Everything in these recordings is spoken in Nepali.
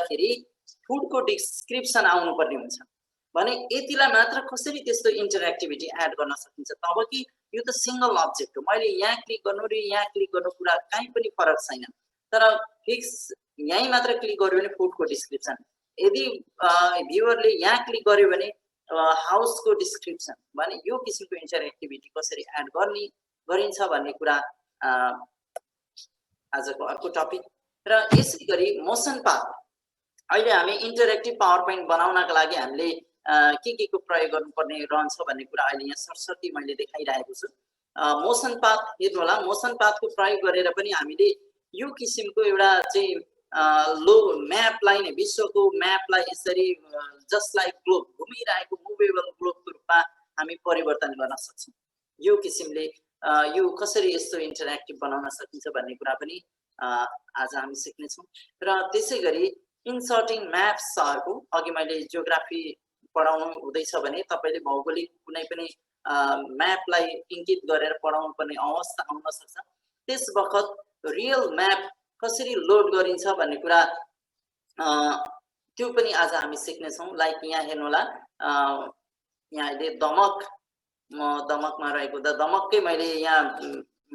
गर्दाखेरि फुडको डिस्क्रिप्सन आउनुपर्ने हुन्छ भने यतिलाई मात्र कसरी त्यस्तो इन्टरेक्टिभिटी एड गर्न सकिन्छ तब कि यो त सिंगल अब्जेक्ट हो मैले यहाँ क्लिक गर्नु र यहाँ क्लिक गर्नु कुरा कहीँ पनि फरक छैन तर फिक्स यहीँ मात्र क्लिक गर्यो भने फुडको डिस्क्रिप्सन यदि भ्युअरले यहाँ क्लिक गर्यो भने हाउसको डिस्क्रिप्सन भने यो किसिमको इन्टरेक्टिभिटी कसरी एड गरिन्छ भन्ने कुरा आजको अर्को टपिक र यसै गरी मोसन पाथ अहिले हामी इन्टरेक्टिभ पावर पोइन्ट बनाउनका लागि हामीले के को प्रयोग गर्नुपर्ने रहन्छ भन्ने कुरा अहिले यहाँ सरस्वती मैले देखाइरहेको छु मोसन पाथ हेर्नु होला मोसन पाथको प्रयोग गरेर पनि हामीले यो किसिमको एउटा चाहिँ लो म्यापलाई नै विश्वको म्यापलाई यसरी जस्ट लाइक ग्लोब घुमिरहेको मुभेबल ग्लोबको रूपमा हामी परिवर्तन गर्न सक्छौँ यो किसिमले यो कसरी यस्तो इन्टरेक्टिभ बनाउन सकिन्छ भन्ने कुरा पनि आज हामी सिक्नेछौँ र त्यसै गरी इन्सर्टिङ म्याप्सहरुको अघि मैले जियोग्राफी पढाउनु हुँदैछ भने तपाईले भौगोलिक कुनै पनि म्यापलाई इङ्गित गरेर पढाउनु पर्ने अवस्था आउन सक्छ त्यस बखत रियल म्याप कसरी लोड गरिन्छ भन्ने कुरा त्यो पनि आज हामी सिक्ने छौं लाइक यहाँ हेर्नु होला यहाँ अहिले दमक म दमकमा रहेको दमककै मैले यहाँ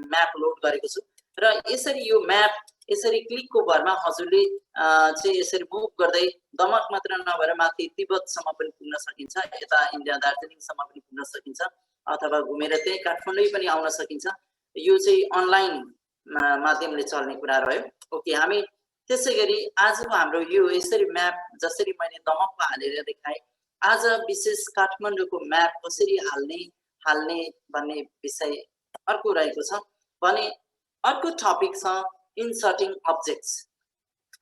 म्याप लोड गरेको छु र यसरी यो म्याप यसरी क्लिकको भरमा हजुरले चाहिँ यसरी मुभ गर्दै दमक मात्र नभएर माथि तिब्बतसम्म पनि पुग्न सकिन्छ यता इन्डिया दार्जिलिङसम्म पनि पुग्न सकिन्छ अथवा घुमेर त्यही काठमाडौँ पनि आउन सकिन्छ यो चाहिँ अनलाइन माध्यमले चल्ने कुरा रह्यो ओके हामी त्यसैगरी आजको हाम्रो यो यसरी म्याप जसरी मैले दमकमा हालेर देखाएँ आज विशेष काठमाडौँको म्याप कसरी हाल्ने भन्ने विषय अर्को रहेको छ भने अर्को टपिक छ इन्सर्टिङ अब्जेक्ट्स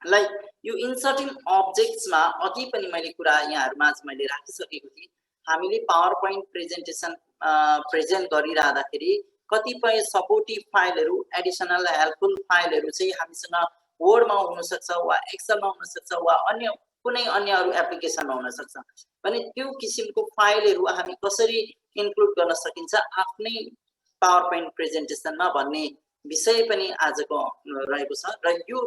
लाइक यो इन्सर्टिङ अब्जेक्ट्समा अघि पनि मैले कुरा यहाँहरुमा मैले राखिसकेको थिएँ हामीले पावर पोइन्ट प्रेजेन्टेसन प्रेजेन्ट गरिराख्दाखेरि कतिपय सपोर्टिभ फाइलहरु एडिसनल हेल्पफुल फाइलहरु चाहिँ हामीसँग वर्डमा हुन सक्छ वा एक्सेलमा हुन सक्छ वा अन्य कुनै अन्य अरु एप्लिकेसनमा हुन सक्छ भने त्यो किसिमको फाइलहरु हामी कसरी इन्क्लुड गर्न सकिन्छ आफ्नै पावर पोइन्ट प्रेजेन्टेसनमा भन्ने विषय पनि आजको रहेको छ र यो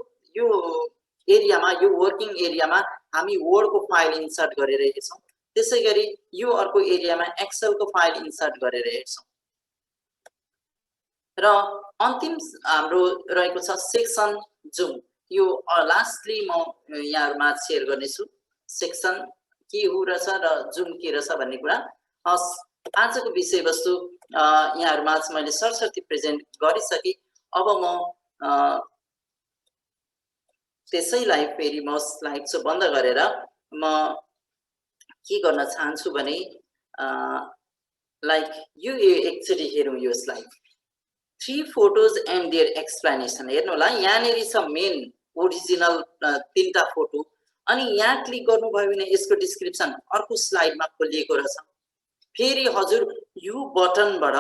एरियामा यो वर्किङ एरियामा हामी वर्डको फाइल इन्सर्ट गरेर हेर्छौं त्यसैगरी यो अर्को एरियामा एक्सेलको फाइल इन्सर्ट गरेर हेर्छौं र अन्तिम हाम्रो रहेको छ सेक्सन जुम यो लास्टली म यहाँहरुमा शेयर गर्नेछु सेक्सन के हो रहेछ र जुम के रहेछ भन्ने कुरा आजको विषयवस्तु यहाँहरुमा मैले सरसर्ती प्रेजेन्ट गरिसके अब म त्यसैलाई फेरि म स्लाइड सो बन्द गरेर म के गर्न चाहन्छु भने लाइक यो एकचोटी हेरौं यो slide 3 photos and their explanation हेर्नु होला यहाँनेरि छ मेन ओरिजिनल तीनटा फोटो अनि यहाँ क्लिक गर्नु भयो भने यसको डिस्क्रिप्सन अर्को स्लाइडमा खोलिएको रहेछ फेरि हजुर यो बटनबाट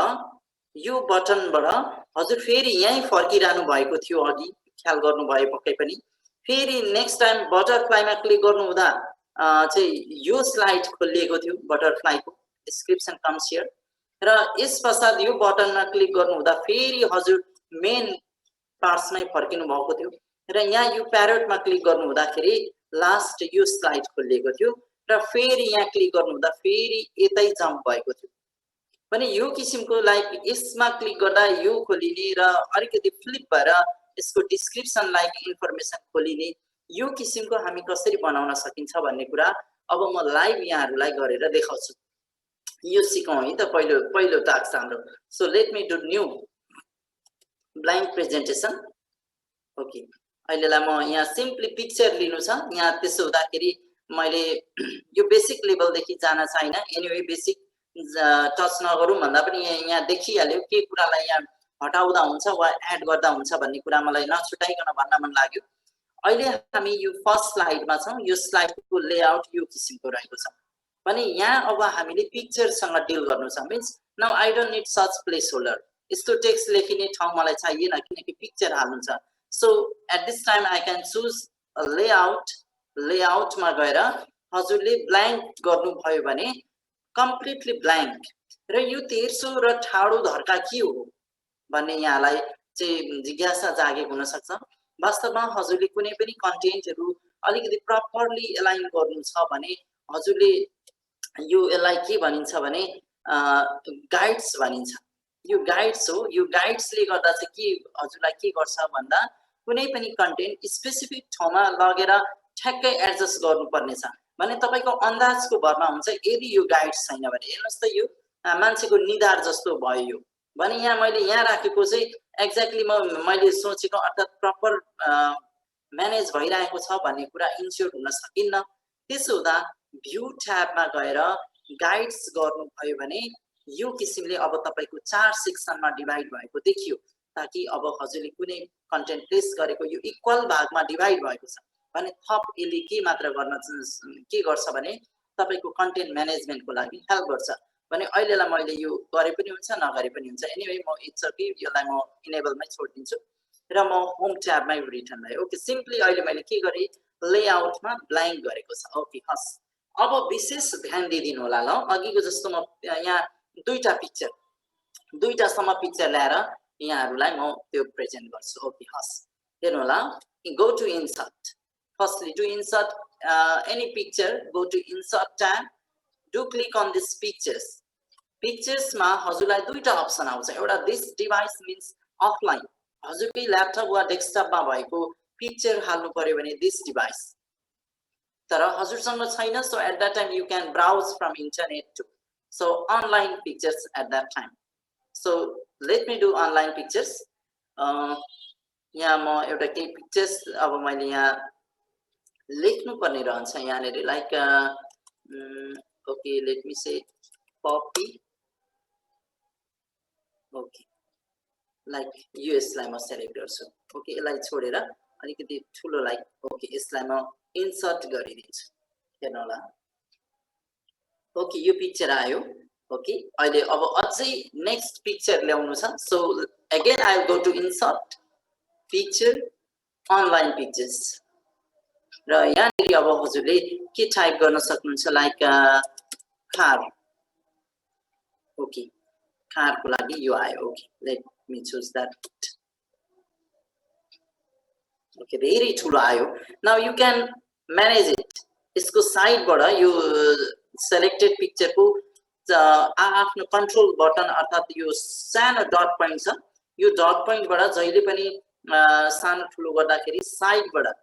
हजुर फेरि यही फर्किरहनु भएको थियो अघि ख्याल गर्नु भए पक्कै पनि फेरि नेक्स्ट टाइम बटरफ्लाईमा क्लिक गर्नु हुँदा चाहिँ यो स्लाइड खोलिएको थियो बटरफ्लाईको डिस्क्रिप्सन कम्स हियर र यस पश्चात यो बटनमा क्लिक गर्नु हुँदा फेरि हजुर मेन पार्ट्समै फर्किनु भएको थियो र यहाँ यो प्यारोटमा क्लिक गर्नु हुँदाखेरि लास्ट यो स्लाइड खोलिएको थियो र फेरि यहाँ क्लिक गर्नु हुँदा फेरि यतै जम्प भएको थियो भने यो किसिमको लाइक यसमा क्लिक गर्दा यो खोलिने र अलिकति फ्लिप भएर यसको डिस्क्रिप्सन लाइक इन्फर्मेसन खोलिने यो किसिमको हामी कसरी बनाउन सकिन्छ भन्ने कुरा अब म लाइभ यहाँहरुलाई गरेर देखाउँछु यो सिकौं है त पहिलो टास्क हाम्रो so let me do new blank presentation okay अहिलेलाई म यहाँ सिम्पली पिक्चर लिनु छ यहाँ त्यसो हुँदाखेरि मैले यो बेसिक लेभल देखि जान छैन एनीवे बेसिक टच नगरौँ भन्दा पनि यहाँ देखिहाल्यो के कुरालाई यहाँ हटाउँदा हुन्छ वा एड गर्दा हुन्छ भन्ने कुरा मलाई नछुटाइकन भन्न मन लाग्यो अहिले हामी यो फर्स्ट स्लाइडमा छौं यो स्लाइडको लेआउट यो किसिमको रहेको छ भने यहाँ अब हामीले पिक्चरसँग डिल गर्नु छ means now I don't need such placeholder यस्तो टेक्स्ट लेखिने ठाउँ मलाई चाहिएन किनकि पिक्चर हाल्नु छ so at this time I can choose लेआउटमा गएर हजुरले ब्ल्याङ्क गर्नु भयो भने कम्प्लिटली ब्ल्याङ्क र यो तेर्सो र ठाडो धर्का के हो भन्ने यहाँलाई चाहिँ जिज्ञासा जागेको हुन सक्छ वास्तवमा हजुरले कुनै पनि कन्टेन्टहरु अलिकति प्रपरली एलाइन गर्नु छ भने हजुरले यो यसलाई के भनिन्छ भने गाइड्स भनिन्छ। यो गाइड्स हो। यो गाइड्सले गर्दा चाहिँ के हजुरलाई के गर्छ भन्दा कुनै पनि कन्टेन्ट स्पेसिफिक ठाउँमा लगेर ठ्याक्कै एडजस्ट गर्नुपर्ने छ भने तपाईको अन्दाजको भरमा हुन्छ। यदि यो गाइड्स छैन भने हेर्नुस् त यो मान्छेको निधार जस्तो भयो यो भने यहाँ मैले यहाँ राखेको चाहिँ एक्ज्याक्टली मैले सोचेको अर्थात् प्रपर म्यानेज भइरहेको छ भन्ने कुरा इन्स्योर हुन सकिन्न। त्यसो हुँदा भ्यू ट्याबमा गएर गाइड्स गर्नुभयो भने यो किसिमले अब तपाईको 4 सेक्सनमा डिभाइड भएको देखियो ताकि अब हजुरले कुनै कन्टेन्ट प्लेस गरेको यो इक्वल भागमा डिभाइड भएको छ भने थप यसले के मात्र गर्न के गर्छ भने तपाईको कन्टेन्ट म्यानेजमेन्टको लागि हेल्प गर्छ भने अहिलेलाई मैले यो गरे पनि हुन्छ नगरे पनि हुन्छ। एनीवे म इट्स ओके यसलाई म इनेबलमै छोड्दिन्छु र म होम ट्याबमै रिटर्न भयो। ओके सिम्पली अहिले मैले के गरे लेआउटमा ब्ल्याङ्क गरेको छ। ओके हस् अब विशेष ध्यान दिदिनु होला ल अघिको जस्तो म यहाँ दुईटासम्म पिक्चर ल्याएर यहाँहरुलाई म त्यो प्रेजेन्ट गर्छु। ओके हस् हेर्नु होला go to insert firstly to insert any picture go to insert tab do click on this pictures. पिक्चर्समा हजुरलाई दुईटा अप्सन आउँछ। एउटा दिस डिभाइस मिन्स अफलाइन हजुरकै ल्यापटप वा डेस्कटपमा भएको पिक्चर हाल्नु पर्यो भने दिस डिभाइस तर हजुरसँग छैन so at that time you can browse from internet to so online pictures at that time. So let me do online pictures. यहाँ म एउटा केही पिक्चर्स अब मैले यहाँ लेख्नु पर्ने रहन्छ यहाँनेरि लाइक ओके लेट मी से कपी ओके लाइक यसलाई म सेलेक्ट गर्छु। ओके यसलाई छोडेर अलिकति ठुलो लाइक ओके यसलाई म इन्सर्ट गरिदिन्छु हेर्नु होला। ओके यो पिक्चर आयो। ओके अहिले अब अझै नेक्स्ट पिक्चर ल्याउनु छ so again I will go to insert picture online pictures र यहाँनिर अब हजुरले के टाइप गर्न सक्नुहुन्छ लाइक कार। ओके कारको लागि यो आयो। Okay let me choose that. Okay very ठुलो आयो। Now you can manage it. यसको साइडबाट यो सेलेक्टेड पिक्चरको आफ्नो कन्ट्रोल बटन अर्थात् यो सानो डट पोइन्ट छ यो डट पोइन्टबाट जहिले पनि सानो ठुलो गर्दाखेरि साइडबाट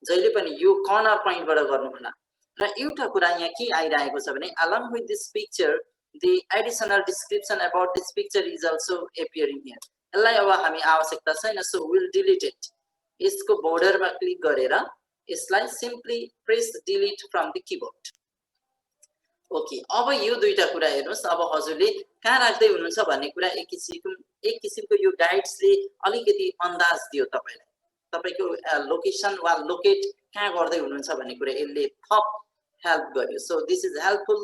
जहिले पनि यो कर्नर पोइन्टबाट गर्नु होला। र एउटा कुरा यहाँ के आइरहेको छ भने along with this picture the additional description about this picture is also appearing here। यसलाई अब हामी आवश्यकता छैन सो विल डिलिट इट। यसको बोर्डरमा क्लिक गरेर यसलाई simply press delete from the keyboard. Okay अब यो दुईटा कुरा हेर्नुस् अब हजुरले कहाँ राख्दै हुनुहुन्छ भन्ने कुरा एक किसिमको यो गाइड्सले अलिकति अन्दाज दियो तपाईलाई तपाईको लोकेसन वा लोकेट कहाँ गर्दै हुनुहुन्छ भन्ने कुरा यसले थप हेल्प गर्यो। So this is helpful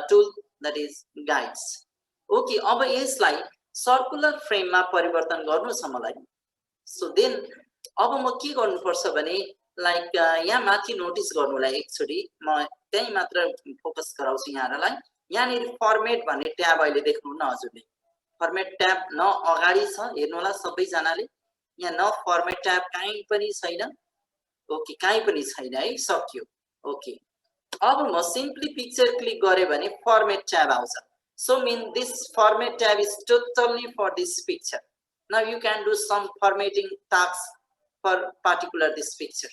tool that is guides. Okay अब यसलाई सर्कुलर फ्रेममा परिवर्तन गर्नु छ मलाई। सो देन अब म के गर्नुपर्छ भने लाइक यहाँ माथि नोटिस गर्नुलाई एकचोटी म त्यही मात्र फोकस गराउँछु यहाँहरुलाई। यहाँनिर फर्मेट भन्ने ट्याब अहिले देख्नुहुन्न हजुरले फर्मेट ट्याब न अगाडि छ हेर्नु होला सबैजनाले यहाँ न फर्मेट ट्याब कहीँ पनि छैन। ओके कहीँ पनि छैन है सक्यो। ओके अब म सिम्पली पिक्चर क्लिक गरे भने फर्मेट ट्याब आउँछ। So mean this format tab is totally for this picture. Now you can do some formatting task for particular this picture.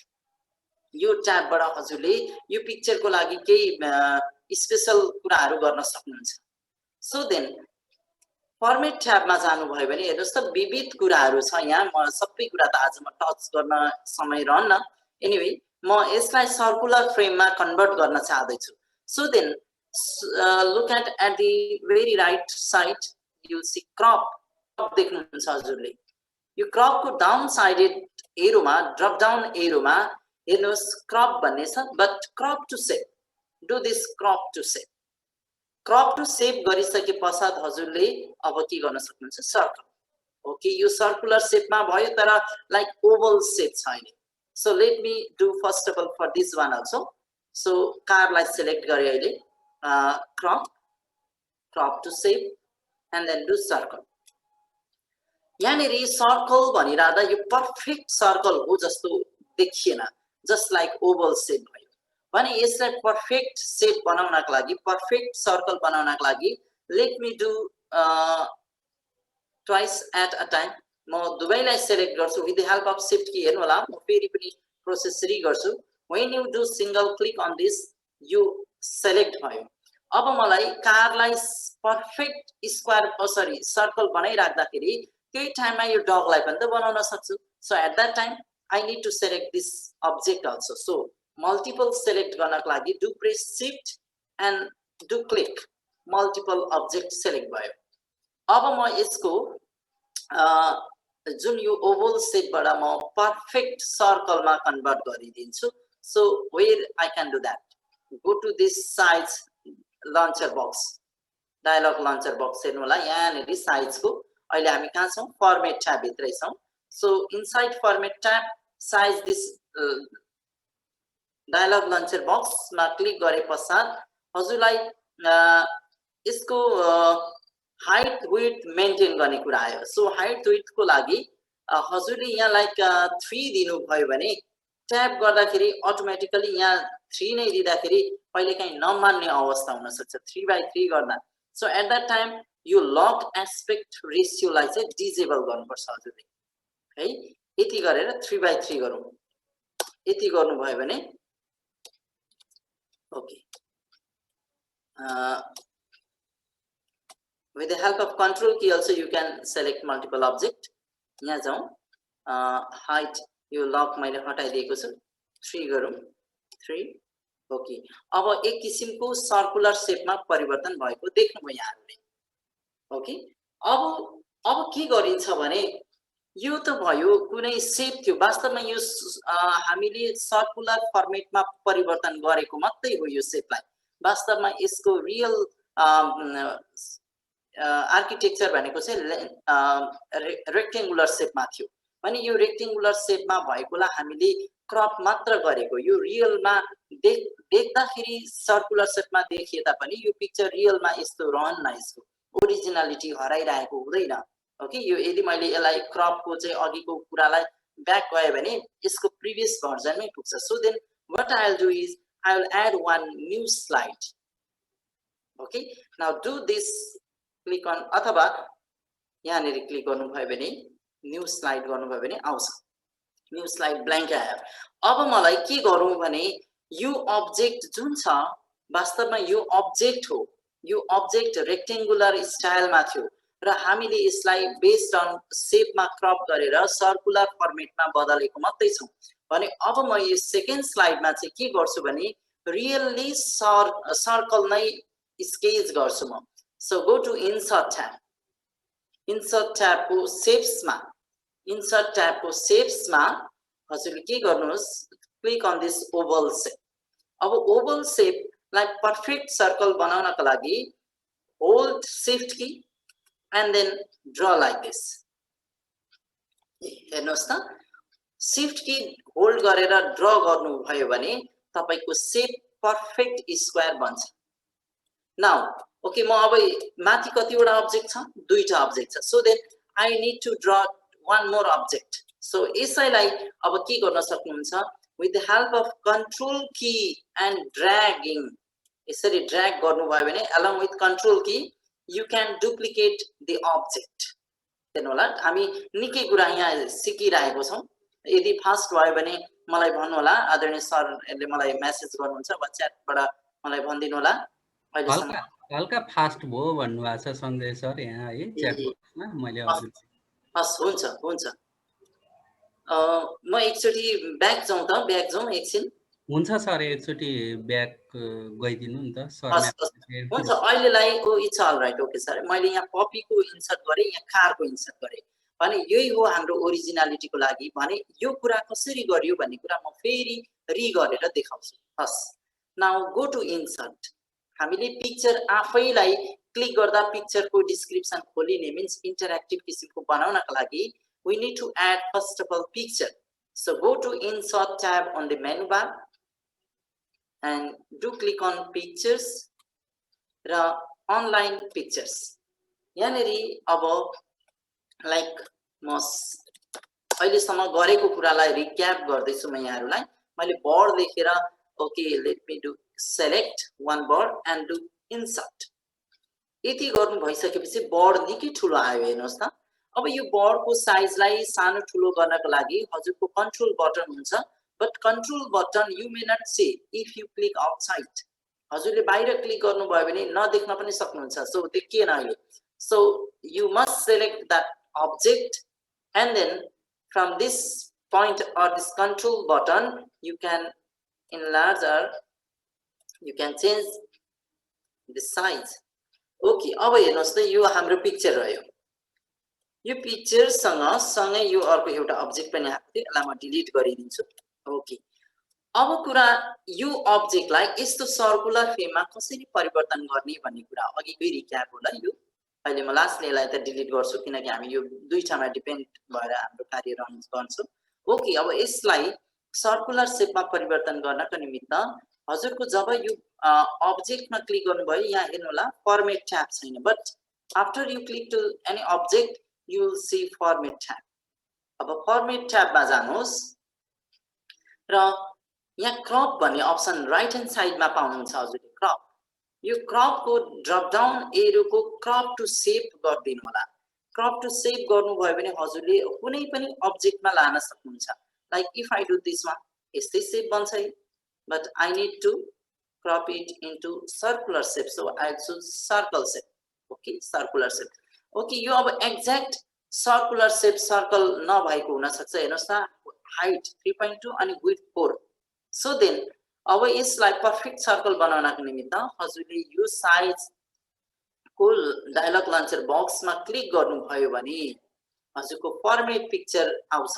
यो ट्याबबाट हजुरले यो पिक्चरको लागि केही स्पेशल कुराहरू गर्न सक्नुहुन्छ। सो देन फर्मेट ट्याबमा जानुभयो भने हेर्नुस् त विविध कुराहरू छ यहाँ। म सबै कुरा त आज म टच गर्न समय रहन्न। एनीवे म यसलाई सर्कुलर फ्रेममा कन्भर्ट गर्न चाहदैछु। So then look at the very right side you see crop देख्नुहुन्छ हजुरले यो क्रपको डाउन साइडेड एरोमा ड्रप डाउन एरोमा हेर्नुस् क्रप भन्ने छ but crop to shape do this crop to shape. Crop to shape गरिसके पश्चात हजुरले अब के गर्न सक्नुहुन्छ सर्कल। ओके यो सर्कुलर सेपमा भयो तर लाइक ओभल सेप छैन। So let me do first of all for this one also. So कारलाई सिलेक्ट गरे अहिले crop to shape and then do circle. यहाँनिर सर्कल भनिरहँदा यो पर्फेक्ट सर्कल हो जस्तो देखिएन जस्ट लाइक ओभल सेप भयो भने यसलाई पर्फेक्ट सेप बनाउनको लागि पर्फेक्ट सर्कल बनाउनको लागि let me do twice at a time म दुवैलाई सेलेक्ट गर्छु with the help of shift key हेर्नु होला म फेरि पनि प्रोसेस री गर्छु when you do single click on this you select भयो अब मलाई कारलाई पर्फेक्ट स्क्वायर सरी सर्कल बनाइराख्दाखेरि त्यही टाइममा यो डगलाई पनि त बनाउन सक्छु so at that time I need to select this object also. So multiple select गर्नको लागि do press shift and do click multiple object select भयो अब म यसको जुन यो ओभल सेपबाट म पर्फेक्ट सर्कलमा कन्भर्ट गरिदिन्छु so where I can do that go to this size launcher box dialog launcher box हेर्नु होला यहाँ साइज को अहिले हामी कहाँ छौं फर्मेट ट्याब भित्रै छौं so inside format tab size this dialog launcher box मा क्लिक गरे पश्चात हजुरलाई यसको हाइट विड्थ मेन्टेन गर्ने कुरा आयो सो हाइट विड्थ को लागि हजुरले यहाँ लाइक 3 दिनु भयो भने ट्याब गर्दाखेरि अटोमेटिकली यहाँ 3 नै दिँदाखेरि कहिलेकाहीँ नमान्ने अवस्था हुन सक्छ 3/3 गर्दा सो एट दैट टाइम यो लक एस्पेक्ट रेशियो लाई चाहिँ डिसेबल गर्नुपर्छ हजुरले है यति गरेर 3/3 गरौँ यति गर्नु भयो भने okay with the help of control key also you can select multiple object यहाँ जाउँ height यो लक मैले हटाइदिएको छु 3 गरौँ 3 ओके अब एक किसिमको सर्कुलर शेपमा परिवर्तन भएको देख्नुभयो यहाँहरुले ओके अब के गरिन्छ भने यो त भयो कुनै शेप थियो वास्तवमा यो हामीले सर्कुलर फर्मेटमा परिवर्तन गरेको मात्रै हो यो शेपलाई वास्तवमा यसको रियल आर्किटेक्चर भनेको चाहिँ रेक्टेंगुलर शेपमा थियो भने यो रेक्टेंगुलर शेपमा भएकोलाई हामीले क्रप मात्र गरेको यो रियलमा देख्दाखेरि सर्कुलर शेपमा देखिए तापनि यो पिक्चर रियलमा यस्तो रहन्न यसको ओरिजिनलिटी हराइरहेको हुँदैन ओके यो यदि मैले यसलाई क्रप को चाहिँ अघिको कुरालाई ब्याक गए भने यसको प्रिभियस भर्जनमै पुग्छ so then what I will do is I will add one new slide okay now do this click on अथवा यहाँनेरि क्लिक गर्नु भयो भने न्यू स्लाइड गर्नु भयो भने आउँछ न्यू स्लाइड ब्ल्याङ्क आयो अब मलाई के गरौँ भने यो अब्जेक्ट जुन छ वास्तवमा यो अब्जेक्ट हो यो अब्जेक्ट रेक्टेंगुलर स्टाइलमा थियो र हामीले यसलाई बेस्ड अन शेपमा क्रप गरेर सर्कुलर फर्मेटमा बदलेको मात्रै छौं भने अब म यो सेकेन्ड स्लाइडमा चाहिँ के गर्छु भने रियली सर्कल नै स्केच गर्छु म so go to insert tab को शेप्समा इन्सर्ट ट्याब को शेप्समा हजुरले के गर्नुहोस् click on this oval shape अब ओभल शेप लाई पर्फेक्ट सर्कल बनाउनको लागि hold shift key and then draw like this हेर्नुस् त शिफ्ट की होल्ड गरेर ड्रा गर्नु भयो भने तपाईको शेप पर्फेक्ट स्क्वायर बन्छ नाउ ओके म अब माथि कतिवटा अब्जेक्ट छ दुईटा अब्जेक्ट छ so then I need to draw one more object so यसैलाई अब के गर्न सक्नुहुन्छ with the help of control key and dragging यसरी ड्र्याग गर्नु भयो भने along with control key you can duplicate the object हेर्नु होला हामी निकै कुरा यहाँ सिकिरहेको छौं यदि फास्ट भयो भने मलाई भन्नु होला आदरणीय सरले मलाई मेसेज गर्नुहुन्छ वा च्याटबाट मलाई भनिदिनु होला अहिले हल्का फास्ट भयो भन्नु भएको छ सञ्जय सर यहाँ है च्याट बक्समा मैले हजुर हस् हुन्छ म एकचोटी ब्याक जाउँ एकछिन हुन्छ सर एकचोटी ब्याक गइदिनु नि त सर हुन्छ अहिलेलाई it's all right okay sir मैले यहाँ कपीको इन्सर्ट गरे यहाँ कारको इन्सर्ट गरे भने यही हो हाम्रो ओरिजिनलिटीको लागि भने यो कुरा कसरी गरियो भन्ने कुरा म फेरि रि गरेर देखाउँछु हस् नाउ गो टु इन्सर्ट हामीले पिक्चर आफैलाई क्लिक गर्दा पिक्चरको डिस्क्रिप्सन खोलिने मिन्स इन्टरेक्टिभ किसिमको बनाउनको लागि we need to add first of all picture so go to insert tab on the menu bar and do click on pictures ra online pictures yaneri अब लाइक म अहिले सम्म गरेको कुरालाई रिक्याप गर्दै छु म यहाँहरुलाई मैले बोर्ड लेखेर okay let me do select one board and do insert यति गर्नु भइसकेपछि बोर्ड निकै ठुलो आयो हेर्नुस् त अब यो बोर्डको साइजलाई सानो ठुलो गर्नको लागि हजुरको कन्ट्रोल बटन हुन्छ but control button you may not see if you click outside हजुरले बाहिर क्लिक गर्नुभयो भने नदेख्न पनि सक्नुहुन्छ सो देखिएन अहिले so you must select that object and then from this point or this control button you can enlarge or you can change the size okay अब हेर्नुस् त यो हाम्रो पिक्चर रह्यो यो पिक्चर सँगै यो अर्को एउटा अब्जेक्ट पनि आएको थियो यसलाई म डिलिट गरिदिन्छु ओके अब कुरा यो अब्जेक्टलाई यस्तो सर्कुलर फ्रेममा कसरी परिवर्तन गर्ने भन्ने कुरा अघिकै रिक्याप होला यो अहिले म लास्टले यसलाई त डिलिट गर्छु किनकि हामी यो दुईटामा डिपेन्ड भएर हाम्रो कार्य रन गर्छौं ओके अब यसलाई सर्कुलर शेपमा परिवर्तन गर्नको निमित्त हजुरको जब यो अब्जेक्टमा क्लिक गर्नुभयो यहाँ हेर्नु होला फर्मेट ट्याब छैन but after you click to any object you will see format tab अब फर्मेट ट्याबमा जानुहोस् र यहाँ क्रप भन्ने अप्सन राइट ह्यान्ड साइडमा पाउनुहुन्छ हजुरले क्रप यो क्रप को ड्रप डाउन एरोको क्रप टु सेप गर्दिनु होला क्रप टु सेप गर्नुभयो भने हजुरले कुनै पनि अब्जेक्टमा लान सक्नुहुन्छ like if I do this one यस्तै सेप बन्छ है but I need to crop it into circular shape so I choose circle shape okay circular shape okay यो अब एक्ज्याक्ट सर्कुलर शेप सर्कल नभएको हुन सक्छ हेर्नुस् त हाइट 3.2 अनि विड्थ 4 सो देन अब यसलाई पर्फेक्ट सर्कल बनाउनको निमित्त हजुरले यो साइज को डायलग लन्चर बक्समा क्लिक गर्नुभयो भने हजुरको फर्मेट पिक्चर आउँछ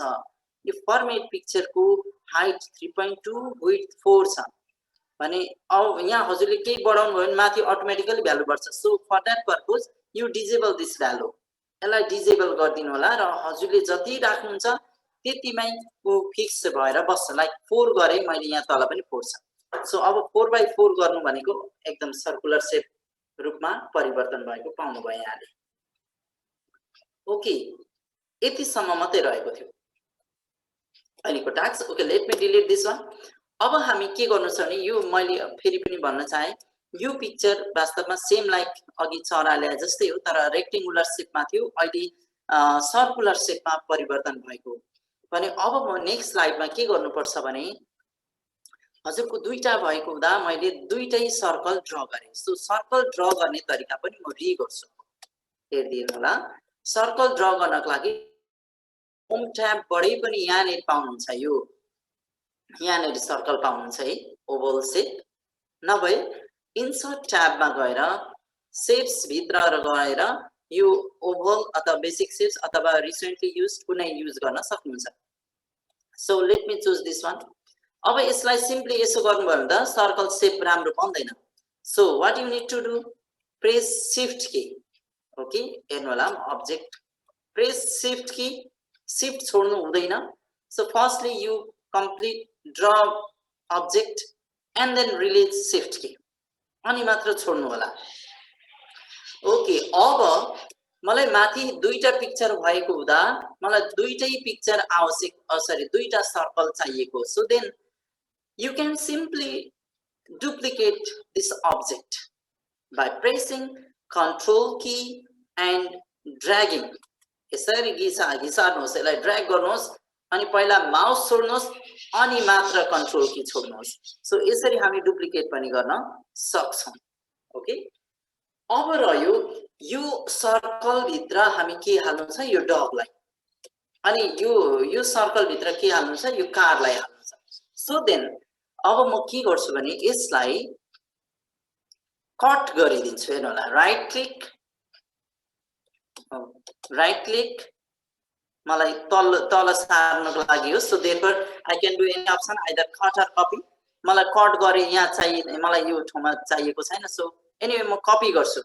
यो फर्मेट पिक्चरको हाइट 3.2 विड्थ 4 छ भने अब यहाँ हजुरले केही बढाउनु भयो भने माथि अटोमेटिकली भ्यालु बढ्छ so for that purpose you disable this value यसलाई डिजेबल गरिदिनु होला र हजुरले जति राख्नुहुन्छ त्यतिमै फिक्स भएर बस्छ लाइक 4 गरे मैले यहाँ तल पनि 4 छ सो अब 4/4 गर्नु भनेको एकदम सर्कुलर शेप रूपमा परिवर्तन भएको पाउनु भयो यहाँले ओके यति सम्म मात्रै रहेको थियो अहिलेको task okay let me delete this one अब हामी के गर्नु छ भने यो मैले फेरि पनि भन्न चाहे यो पिक्चर वास्तवमा सेम लाइक अघि चरा ल्याए जस्तै हो तर रेक्टेंगुलर शेपमा थियो अहिले सर्कुलर शेपमा परिवर्तन भएको भने अब म नेक्स्ट स्लाइडमा के गर्नुपर्छ भने हजुरको दुईटा भएको हुँदा मैले दुईटै सर्कल ड्रा गरे सो सर्कल ड्रा गर्ने तरिका पनि म रि गर्छु हेर्दिनु होला सर्कल ड्रा गर्नको लागि होम ट्याब बढै पनि यहाँनेर पाउनुहुन्छ यो यहाँनेर सर्कल पाउनुहुन्छ है ओभल शेप नभए इन्सर्ट ट्याबमा गएर शेप्स भित्र गएर यो ओभल अथवा बेसिक शेप्स अथवा रिसेन्टली युज्ड कुनै युज गर्न सक्नुहुन्छ so let me choose this one अब यसलाई सिम्पली यसो गर्नुभयो भने त सर्कल शेप राम्रो बन्दैन so what you need to do press shift key okay हेर्नु होला object press shift key shift छोड्नु हुँदैन so firstly you complete draw object and then release shift key अनि मात्र छोड्नु होला ओके अब मलाई माथि दुईटा पिक्चर भएको हुँदा मलाई दुईटै पिक्चर आवश्यक सरी दुईटा सर्कल चाहिएको so then you can simply duplicate this object by pressing control key and dragging यसरी घिसार्नुहोस् यसलाई ड्र्याग गर्नुहोस् अनि पहिला माउस छोड्नुहोस् अनि मात्र कन्ट्रोल की छोड्नुहोस् सो यसरी हामी डुप्लिकेट पनि गर्न सक्छौं ओके अब रह्यो यो सर्कल भित्र हामी के हाल्नु छ यो डगलाई अनि यो सर्कल भित्र के हाल्नु छ यो कारलाई हाल्नु छ सो देन अब म के गर्छु भने यसलाई कट गरिदिन्छु हेर्नु होला राइट क्लिक मलाई तल सार्नको लागि हो so therefore I can do any option either cut or copy मलाई कट गरे यहाँ चाहिए मलाई यो ठाउँमा चाहिएको छैन सो एनीवे म कपी गर्छु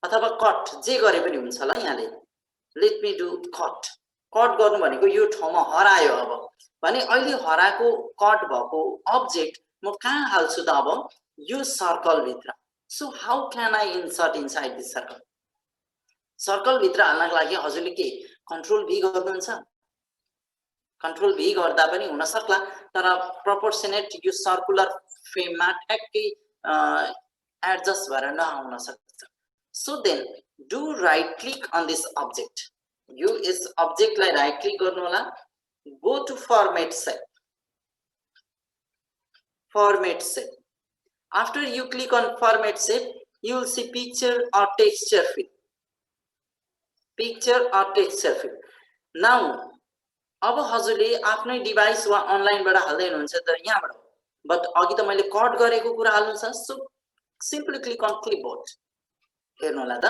अथवा कट जे गरे पनि हुन्छ ल यहाँले लेट मी डु कट गर्नु भनेको यो ठाउँमा हरायो अब भने अहिले हराको कट भएको अब्जेक्ट म कहाँ हाल्छु त अब यो सर्कल भित्र so how can I insert inside this circle भित्र हाल्नको लागि हजुरले के कन्ट्रोल भी गर्नुहुन्छ कन्ट्रोल भी गर्दा पनि हुन सक्ला तर proportionate यो circular frame मा ठ्याक्कै adjust भएर नआउन सक्छ. So then do right click on this object. यो यस object लाई right click गर्नु होला. Go to format cell. Format cell. After you click on format cell, you will see picture or texture fill. Picture or texture fill. Now, अब हजुरले आफ्नै डिभाइस वा अनलाइन बाट हाल्दै हुनुहुन्छ त यहाँबाट. बट अघि त मैले कट गरेको कुरा हाल्नु छ. So simply click on clipboard. हेर्नु होला त.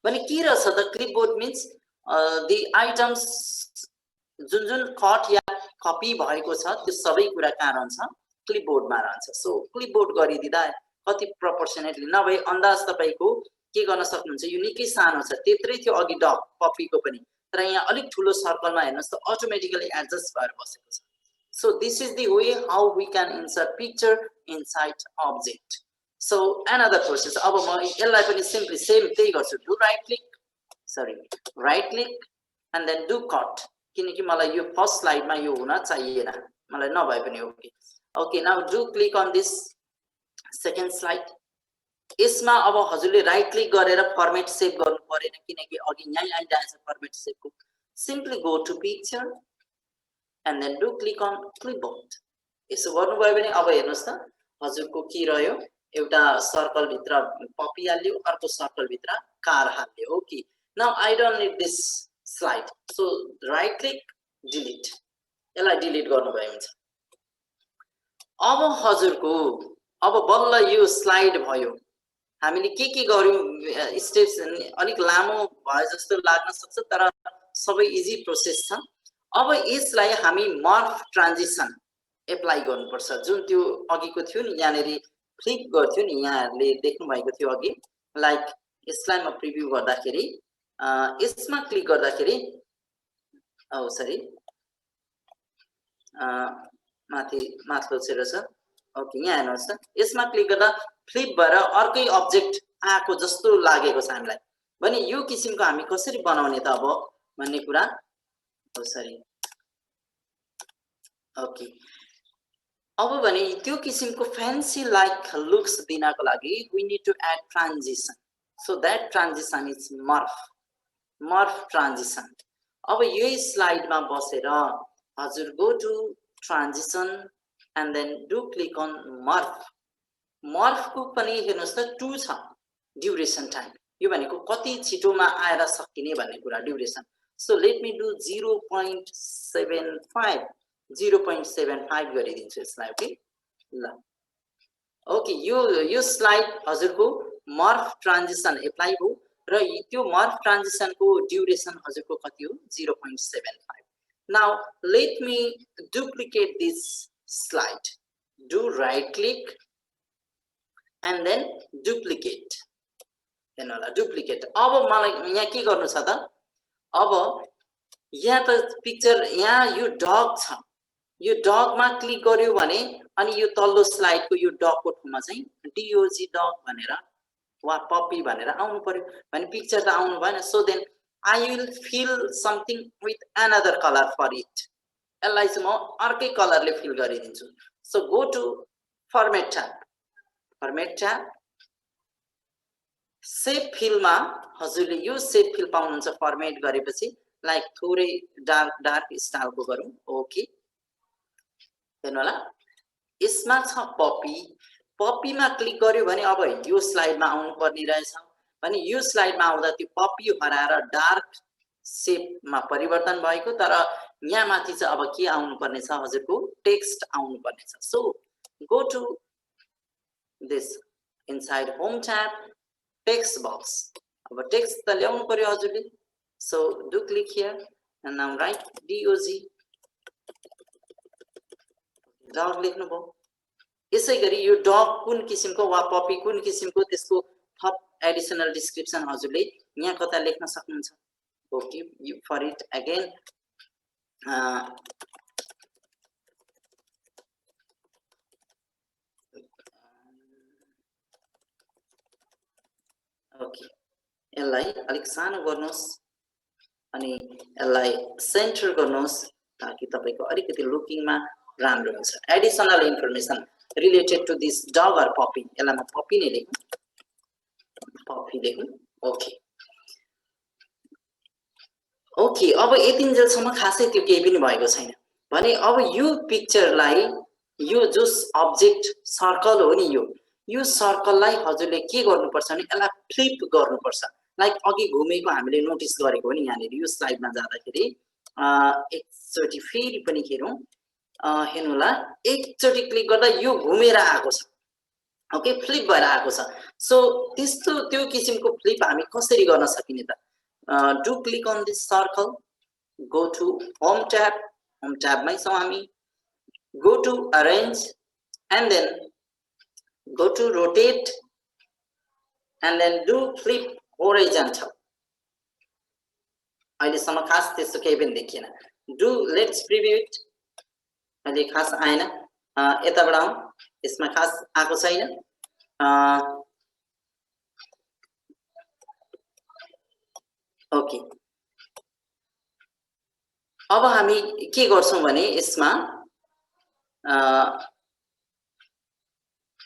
भने के रहेछ त क्लिपबोर्ड मिन्स दी आइटम्स जुन जुन कट या कपी भएको छ त्यो सबै कुरा कहाँ रहन्छ क्लिपबोर्डमा रहन्छ. सो क्लिपबोर्ड गरिदिँदा कति प्रोपोर्सनेटली नभए अन्दाज तपाईको के गर्न सक्नुहुन्छ. यो निकै सानो छ. त्यत्रै थियो अघि डक कपीको पनि. तर यहाँ अलिक ठुलो सर्कलमा हेर्नुस् त अटोमेटिकली एडजस्ट भएर बसेको छ. So this is the way how we can insert picture inside object. So another process. अब म यसलाई पनि सिम्पली सेम त्यही गर्छु. Do right click and then do cut. किनकि मलाई यो फर्स्ट स्लाइडमा यो हुन चाहिएन. मलाई नभए पनि okay. Okay now do click on this second slide. यसमा अब हजुरले राइट क्लिक गरेर फर्मेट सेभ गर्नु परेन किनकि अघि यही आइरहेछ फर्मेट सेभको. Simply go to picture and then do click on clipboard. यसो गर्नुभयो भने अब हेर्नुस् त हजुरको के रह्यो. एउटा सर्कल भित्र पपी हाल्यो, अर्को सर्कल भित्र कार हाल्यो. Okay now I don't need this slide. So right click delete. यसलाई डिलिट गर्नुभयो हुन्छ. अब हजुरको अब बल्ल यो स्लाइड भयो. हामीले के गर्यौं स्टेप्स अलिक लामो भए जस्तो लाग्न सक्छ तर सबै इजी प्रोसेस छ. अब यसलाई हामी मर्फ ट्रान्जिसन एप्लाई गर्नुपर्छ. जुन त्यो अघिको थियो नि यहाँनेरि फ्लिप गर्थ्यो नि यहाँहरुले देख्नु भएको थियो अघि. लाइक यसलाई म प्रिभ्यू गर्दाखेरि यसमा क्लिक गर्दाखेरि सरी माथि माथिल्लो क्षेत्र छ. ओके यहाँ हेर्नुहोस् त यसमा क्लिक गर्दा फ्लिप भएर अर्कै अब्जेक्ट आएको जस्तो लागेको छ हामीलाई. भने यो किसिमको हामी कसरी बनाउने त अब भन्ने कुरा. सरी ओके अब भने त्यो किसिमको फ्यान्सी लाइक लुक्स दिनको लागि we need to add transition. So that transition is morph transition. अब यही स्लाइडमा बसेर हजुर go to transition and then do click on morph. मर्फको पनि हेर्नुस् त 2 छ ड्युरेसन टाइम. यो भनेको कति छिटोमा आएर सकिने भन्ने कुरा duration. So let me do 0.75 गरिदिन्छु यसलाई. ओके ल ओके यो स्लाइड हजुरको मर्फ ट्रान्जिसन एप्लाई हो र त्यो मर्फ ट्रान्जिसनको ड्युरेसन हजुरको कति हो 0.75. Now let me duplicate this slide. Do right click and then duplicate. Then duplicate. अब मलाई यहाँ के गर्नु छ त. अब यहाँ त पिक्चर यहाँ यो डग छ. यो डगमा क्लिक गर्यो भने अनि यो तल्लो स्लाइडको यो डगको ठाउँमा चाहिँ डीओजी डग भनेर वा पपी भनेर आउनु पर्यो. भने पिक्चर त आउनु भएन. So then I will fill something with another color for it. यसलाई चाहिँ म अर्कै कलरले फिल गरिदिन्छु. So go to format tab shape फिलमा हजुरले यो सेप फिल पाउनुहुन्छ. फर्मेट गरेपछि लाइक थोरै डार्क स्टाइलको गरौँ. ओके हेर्नु होला यसमा छ पपीमा क्लिक गर्यो भने अब यो स्लाइडमा आउनु पर्ने रहेछ. भने यो स्लाइडमा आउँदा त्यो पपी हराएर डार्क सेपमा परिवर्तन भएको. तर यहाँ माथि चाहिँ अब के आउनु पर्ने छ हजुरको टेक्स्ट आउनु पर्ने छ. So go to this inside home tab text box. अब टेक्स्ट त ल्याउनु पर्यो हजुरले. So do click here and now write D O G dog लेख्नु भयो. यसै गरी यो डग कुन किसिमको वा पपी कुन किसिमको त्यसको थप एडिसनल डिस्क्रिप्सन हजुरले यहाँ कता लेख्न सक्नुहुन्छ. Okay you for it again okay यसलाई अलिक सानो गर्नुहोस् अनि यसलाई सेन्टर गर्नुहोस् ताकि तपाईको अलिकति लुकिङमा राम्रो हुन्छ additional information related to this dog or puppy यसलाई म पपी नै लेखौँ पपी लेखौँ ओके ओके अब यतिन्जेलसम्म खासै त्यो केही पनि भएको छैन भने अब यो पिक्चरलाई यो जो अब्जेक्ट सर्कल हो नि यो सर्कललाई हजुरले के गर्नुपर्छ भने यसलाई फ्लिप गर्नुपर्छ लाइक अघि घुमेको हामीले नोटिस गरेको हो नि यहाँनिर यो स्लाइडमा जाँदाखेरि एकचोटि फेरि पनि हेरौँ हेर्नुला एकचोटि क्लिक गर्दा यो घुमेर आएको छ ओके फ्लिप भएर आएको छ सो त्यस्तो त्यो किसिमको फ्लिप हामी कसरी गर्न सकिने त do click on this circle go to home ट्याबमै छौँ हामी go to arrange and then go to rotate and then do flip horizontal अहिलेसम्म खास त्यस्तो केही पनि देखिएन डु लेट्स प्रिभ्यू इट अहिले खास आएन यताबाट आउँ यसमा खास आएको छैन ओके अब हामी के गर्छौं भने यसमा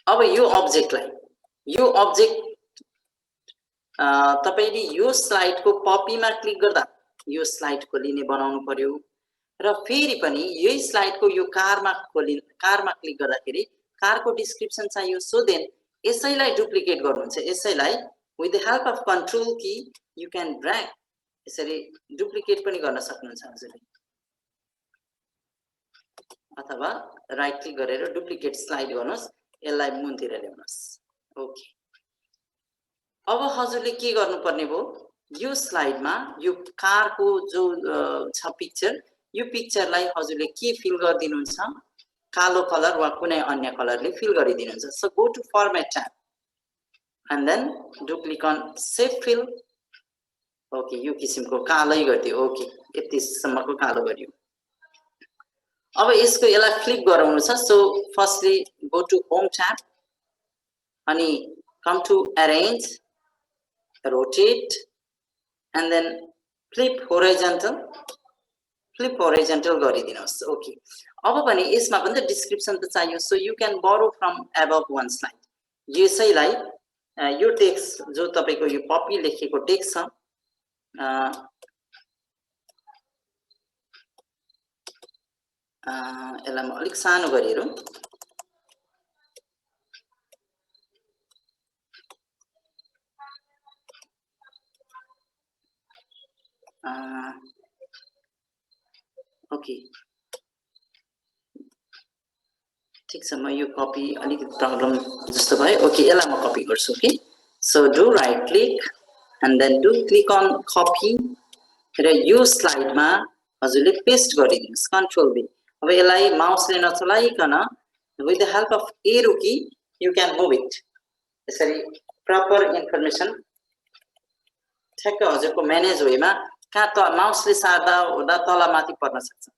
अब यो अब्जेक्ट तपाईले यो स्लाइडको कपीमा क्लिक गर्दा यो स्लाइड खोलिने बनाउनु पर्यो र फेरि पनि यही स्लाइडको यो कारमा क्लिक गर्दाखेरि कारको डिस्क्रिप्सन चाहियो सो देन यसैलाई डुप्लिकेट गर्नुहुन्छ यसैलाई with the help of control key you can drag यसरी डुप्लिकेट पनि गर्न सक्नुहुन्छ हजुरले अथवा राइट क्लिक गरेर डुप्लिकेट स्लाइड गर्नुस् यसलाई मुनतिर ल्याउनुस् ओके अब हजुरले के गर्नुपर्ने भो यो स्लाइडमा यो कारको जो छ पिक्चर यो पिक्चरलाई हजुरले के फिल गरिदिनुहुन्छ कालो कलर वा कुनै अन्य कलरले फिल गरिदिनुहुन्छ so go to format tab and then do click on save fill okay यो किसिमको कालै गरिदियो ओके यतिसम्मको कालो गरियो अब यसको यसलाई फ्लिप गराउनु छ so firstly go to home tab अनि come to arrange rotate and then flip horizontal गरिदिनुहोस् ओके अब भने यसमा पनि त डिस्क्रिप्सन त चाहियो so you can borrow from above one slide यसैलाई यो टेक्स्ट जो तपाईको यो पपी लेखेको टेक्स्ट छ यसलाई म अलिक सानो गरिहेरौँ ओके ठिक छ म यो कपी अलिकति प्रब्लम जस्तो भयो ओके यसलाई म कपी गर्छु okay so do right click and then do click on copy र यो स्लाइडमा हजुरले पेस्ट गरिदिनुहोस् कन्ट्रोल बी अब यसलाई माउसले नचलाइकन with the help of arrow key you can move it यसरी प्रपर इन्फर्मेसन ठ्याक्क हजुरको म्यानेज वेमा कहाँ त माउसले सार्दा हुँदा तल माथि पर्न सक्छ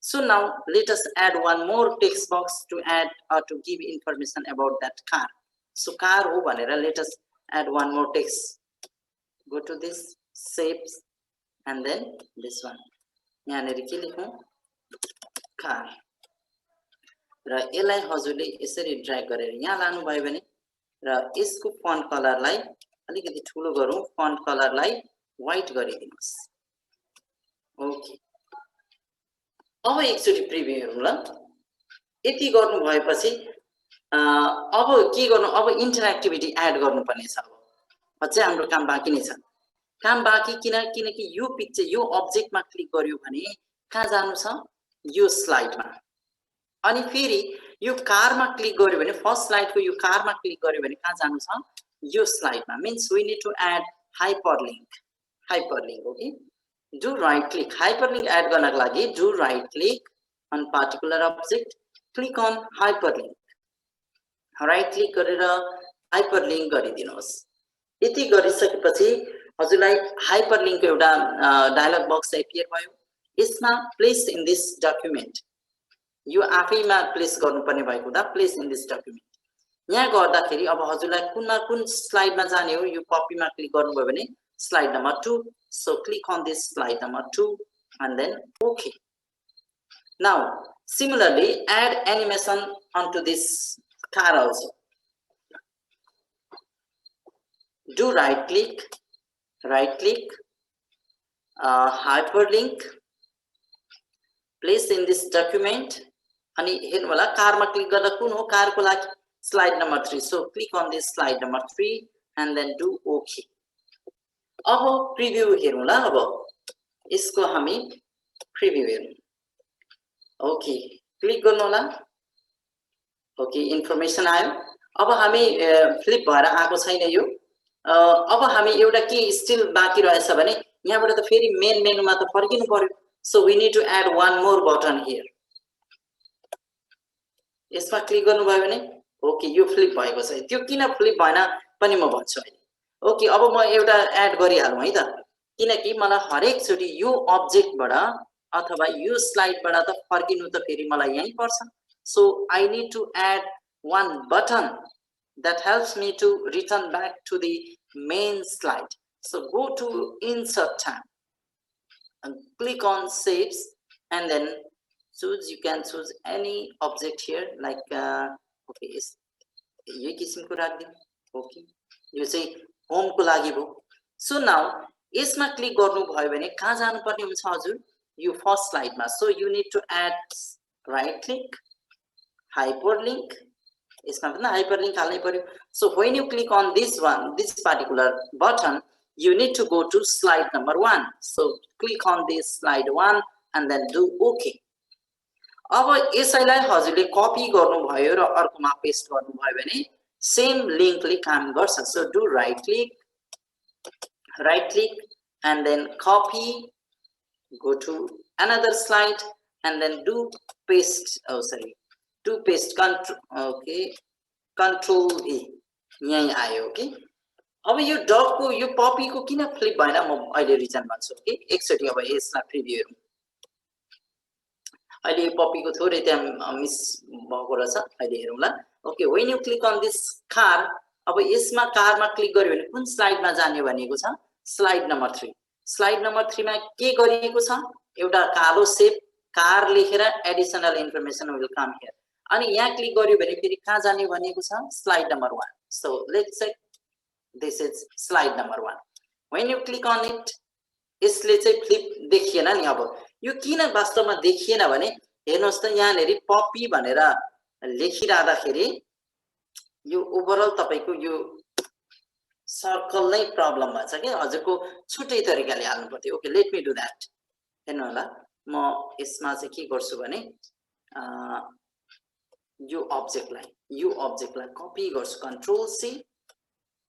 so now let us add one more text box to add or to give information about that car so car हो भनेर let us add one more text go to this shapes and then this one यहाँनेर के लेखौं कार र यसलाई हजुरले यसरी ड्र्याग गरेर यहाँ लानु भयो भने र यसको फन्ट कलरलाई अलिकति ठुलो गरौँ फन्ट कलरलाई व्हाइट गरिदिनुस् ओके अब एकचोटि प्रिभ्यू हेरौँ ल यति गर्नु भएपछि अब के गर्नु अब इन्टरएक्टिभिटी एड गर्नुपर्ने छ अब अझै हाम्रो काम बाँकी नै छ काम बाँकी किनकि यो पिक्चर यो अब्जेक्टमा क्लिक गर्यो भने कहाँ जानु छ यो स्लाइडमा अनि फेरि यो कारमा क्लिक गर्यो भने फर्स्ट स्लाइडको यो कारमा क्लिक गर्यो भने कहाँ जानु छ यो स्लाइडमा means we need to add hyperlink okay do right click hyperlink add गर्नको लागि do right click on particular object click on hyperlink right click गरेर हाइपरलिंक गरिदिनुहोस् यति गरिसकेपछि हजुरलाई हाइपरलिंकको एउटा डायलग बक्स एपियर भयो यसमा प्लेस इन दिस डकुमेन्ट यो आफैमा प्लेस गर्नुपर्ने भएको हुँदा प्लेस इन दिस डकुमेन्ट यहाँ गर्दाखेरि अब हजुरलाई कुन स्लाइडमा जाने हो यो कपीमा क्लिक गर्नुभयो भने slide number 2 so click on this slide number 2 and then okay Now, similarly, add animation onto this car also. Do right click, hyperlink, place in this document. अनि हेर्नु होला कारमा क्लिक गर्दा कुन हो कारको लागि slide number 3. So click on this slide number 3 and then do OK. अब प्रिभ्यू हेर्नु होला. अब यसको हामी प्रिभ्यू हेर्नु. ओके क्लिक गर्नु होला. ओके इन्फर्मेसन आयो. अब हामी फ्लिप भएर आएको छैन यो. अब हामी एउटा के स्टिल बाँकी रहेछ भने यहाँबाट त फेरि मेन मेनुमा त फर्किनु पर्यो. So we need to add one more button here. यसमा क्लिक गर्नु भयो भने ओके यो फ्लिप भएको छ. त्यो किन फ्लिप भएन पनि म भन्छु अहिले. ओके अब म एउटा एड गरिहालौँ है त. किनकि मलाई हरेक चोटी यो अब्जेक्टबाट अथवा यो स्लाइडबाट त फर्किनु त फेरि मलाई यही पर्छ. So I need to add one button that helps me to return back to the main slide. So go to insert tab and click on shapes and then choose, you can choose any object here like okay यो किसिमको राख्दिनु. ओके यो चाहिँ होम को लागि भो. सो नाउ यसमा क्लिक गर्नु भयो भने कहाँ जानु पर्ने हुन्छ हजुर यो फर्स्ट स्लाइडमा. So you need to add right click hyperlink. यसमा पनि hyperlink हाल्नै पर्यो. So when you click on this one, this particular button, you need to go to slide number 1. So click on this slide 1 and then do OK. अब यसैलाई हजुरले कपी गर्नु भयो र अर्कोमा पेस्ट गर्नु भयो भने सेम लिंकले काम गर्छ. So do right click and then copy, go to another slide and then do paste. Oh sorry, do paste control. Okay, control V यही आयो. ओके अब यो डग को यो पपी को किन फ्लिप भएन म अहिले रिजन भन्छु. ओके एकचोटी अब यसलाई प्रिभ्यू हेरौँ. अहिले पपी को थोरै त्यहाँ मिस भएको रहेछ. अहिले हेरौँला. Okay when you click on this car, अब यसमा कारमा क्लिक गर्यो भने कुन स्लाइडमा जाने भनेको छ स्लाइड नम्बर 3. स्लाइड नम्बर 3 मा के गरिएको छ एउटा कालो शेप कार लेखेर additional information will come here. अनि यहाँ क्लिक गर्यो भने फेरि कहाँ जाने भनेको छ slide number 1. So let's check. This is slide number 1. When you click on it, यसले चाहिँ फ्लिप देखिएन नि. अब यो किन वास्तवमा देखिएन भने हेर्नुस् त यहाँनेरि पपी भनेर लेखिराख्दाखेरि यो ओभरअल तपाईको यो सर्कल नै प्रब्लम भन्छ के हजुरको छुट्टै तरिकाले हाल्नु पर्थ्यो. Okay let me do that. हेर्नु होला म यसमा चाहिँ के गर्छु भने यो अब्जेक्टलाई कपी गर्छु कन्ट्रोल सी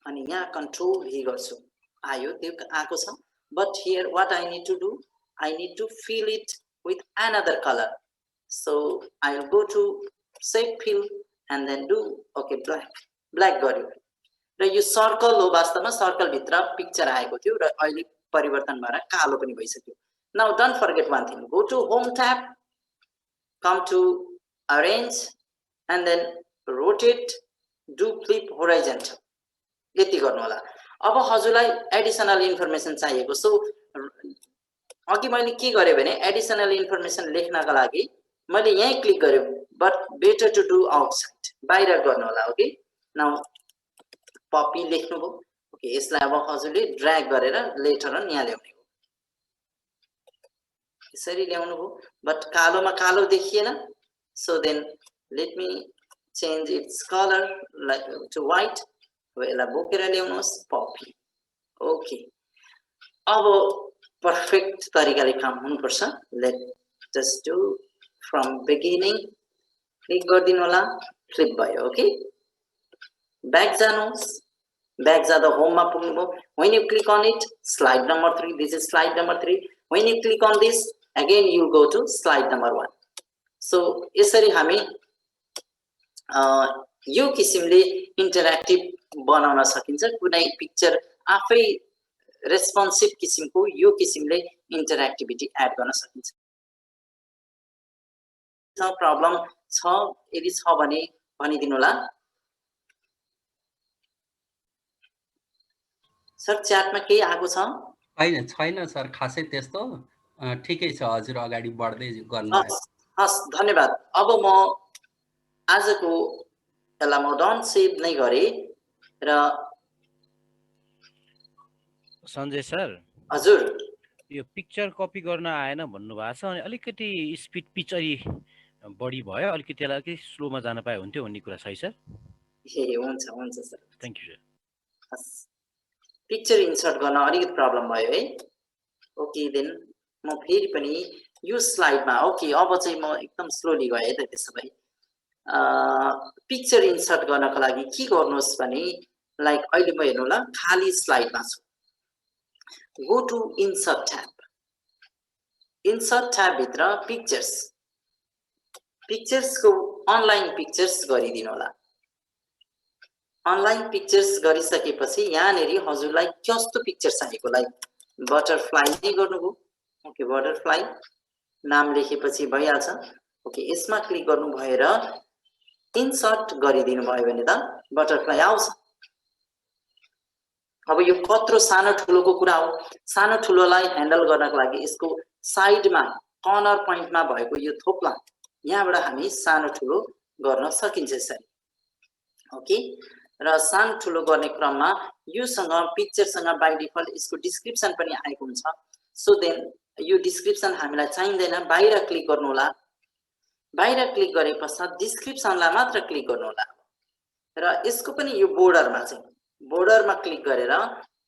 अनि यहाँ कन्ट्रोल भी गर्छु. आयो त्यो आको छ. But here what I need to do, I need to fill it with another color. So I'll go to shape fill and then do okay black गर्यो र यो सर्कल हो. वास्तवमा सर्कल भित्र पिक्चर आएको थियो र अहिले परिवर्तन भएर कालो पनि भइसक्यो. Now don't forget one thing. Go to home tab, come to arrange and then rotate, do flip horizontal. यति गर्नु होला. अब हजुरलाई एडिशनल इन्फर्मेसन चाहिएको. सो अघि मैले के गरे भने एडिशनल इन्फर्मेसन लेख्नका लागि मैले यही क्लिक गरे. But better to do outside बाहिर गर्नु होला. ओके नाउ पपी लेख्नु भो. ओके यसलाई अब हजुरले ड्र्याग गरेर लेटर अन यहाँ ल्याउने हो. यसरी ल्याउनु भो. बट कालोमा कालो देखिएन. So then let me change its colour like to white. यसलाई बोकेर ल्याउनुहोस् पपी. ओके अब पर्फेक्ट तरिकाले काम हुनुपर्छ. Let just do from beginning. Click गरिदिनु होला. फ्लिप भयो. ओके ब्याक जानुहोस्. ब्याक जाँदा होममा पुग्नुभयो. when you click on it slide number 3, this is slide number 3. when you click on this again you go to slide number 1. so यसरी हामी यो किसिमले इन्टरएक्टिभ बनाउन सकिन्छ. कुनै पिक्चर आफै रेस्पोन्सिभ किसिमको यो किसिमले इन्टरएक्टिभिटी एड गर्न सकिन्छ. प्रब्लम छ यदि छ भने भनिदिनु होला. सर च्याटमा केही आएको छ? छैन सर खासै त्यस्तो ठिकै छ. हजुर अगाडि बढ्दै गर्नु. हस् धन्यवाद। अब म आजको यसलाई म डन सेभ नै गरे र सञ्जय सर हजुर यो पिक्चर कपी गर्न आएन भन्नुभएको छ अनि अलिकति स्पिड पिच अलि बढी भयो अलिकति त्यसलाई अलिकति स्लोमा जान पाए हुन्थ्यो भन्ने कुरा छ है सर ए हुन्छ हुन्छ सर थ्याङ्क यू सर हस् पिक्चर इन्सर्ट गर्न अलिकति प्रब्लम भयो है ओके देन म फेरि पनि यो स्लाइडमा ओके अब चाहिँ म एकदम स्लोली गएँ त त्यसो भए पिक्चर इन्सर्ट गर्नको लागि के गर्नुहोस् भने लाइक अहिले म हेर्नु ल खाली स्लाइडमा छु गो टु इन्सर्ट ट्याब भित्र पिक्चर्सको अनलाइन पिक्चर्स गरिदिनु होला अनलाइन पिक्चर्स गरिसकेपछि यहाँनेरि हजुरलाई कस्तो पिक्चर चाहिएको लाइक बटरफ्लाई नै गर्नुभयो ओके बटरफ्लाई नाम लेखेपछि भइहाल्छ ओके यसमा क्लिक गर्नु भएर इन्सर्ट गरिदिनु भयो भने त बटरफ्लाई आउँछ अब यो कत्रो सानो ठुलोको कुरा हो सानो ठुलोलाई ह्यान्डल गर्नको लागि यसको साइडमा कर्नर पोइन्टमा भएको यो थोप्ला यहाँबाट हामी सानो ठुलो गर्न सकिन्छ यसरी ओके र सानो ठुलो गर्ने क्रममा योसँग पिक्चरसँग बाइ डिफल्ट यसको डिस्क्रिप्सन पनि आएको हुन्छ सो देन यो डिस्क्रिप्सन हामीलाई चाहिँदैन बाहिर क्लिक गर्नु होला बाहिर क्लिक गरे पश्चात डिस्क्रिप्सनलाई मात्र क्लिक गर्नु होला र यसको पनि यो बोर्डरमा चाहिँ बोर्डरमा क्लिक गरेर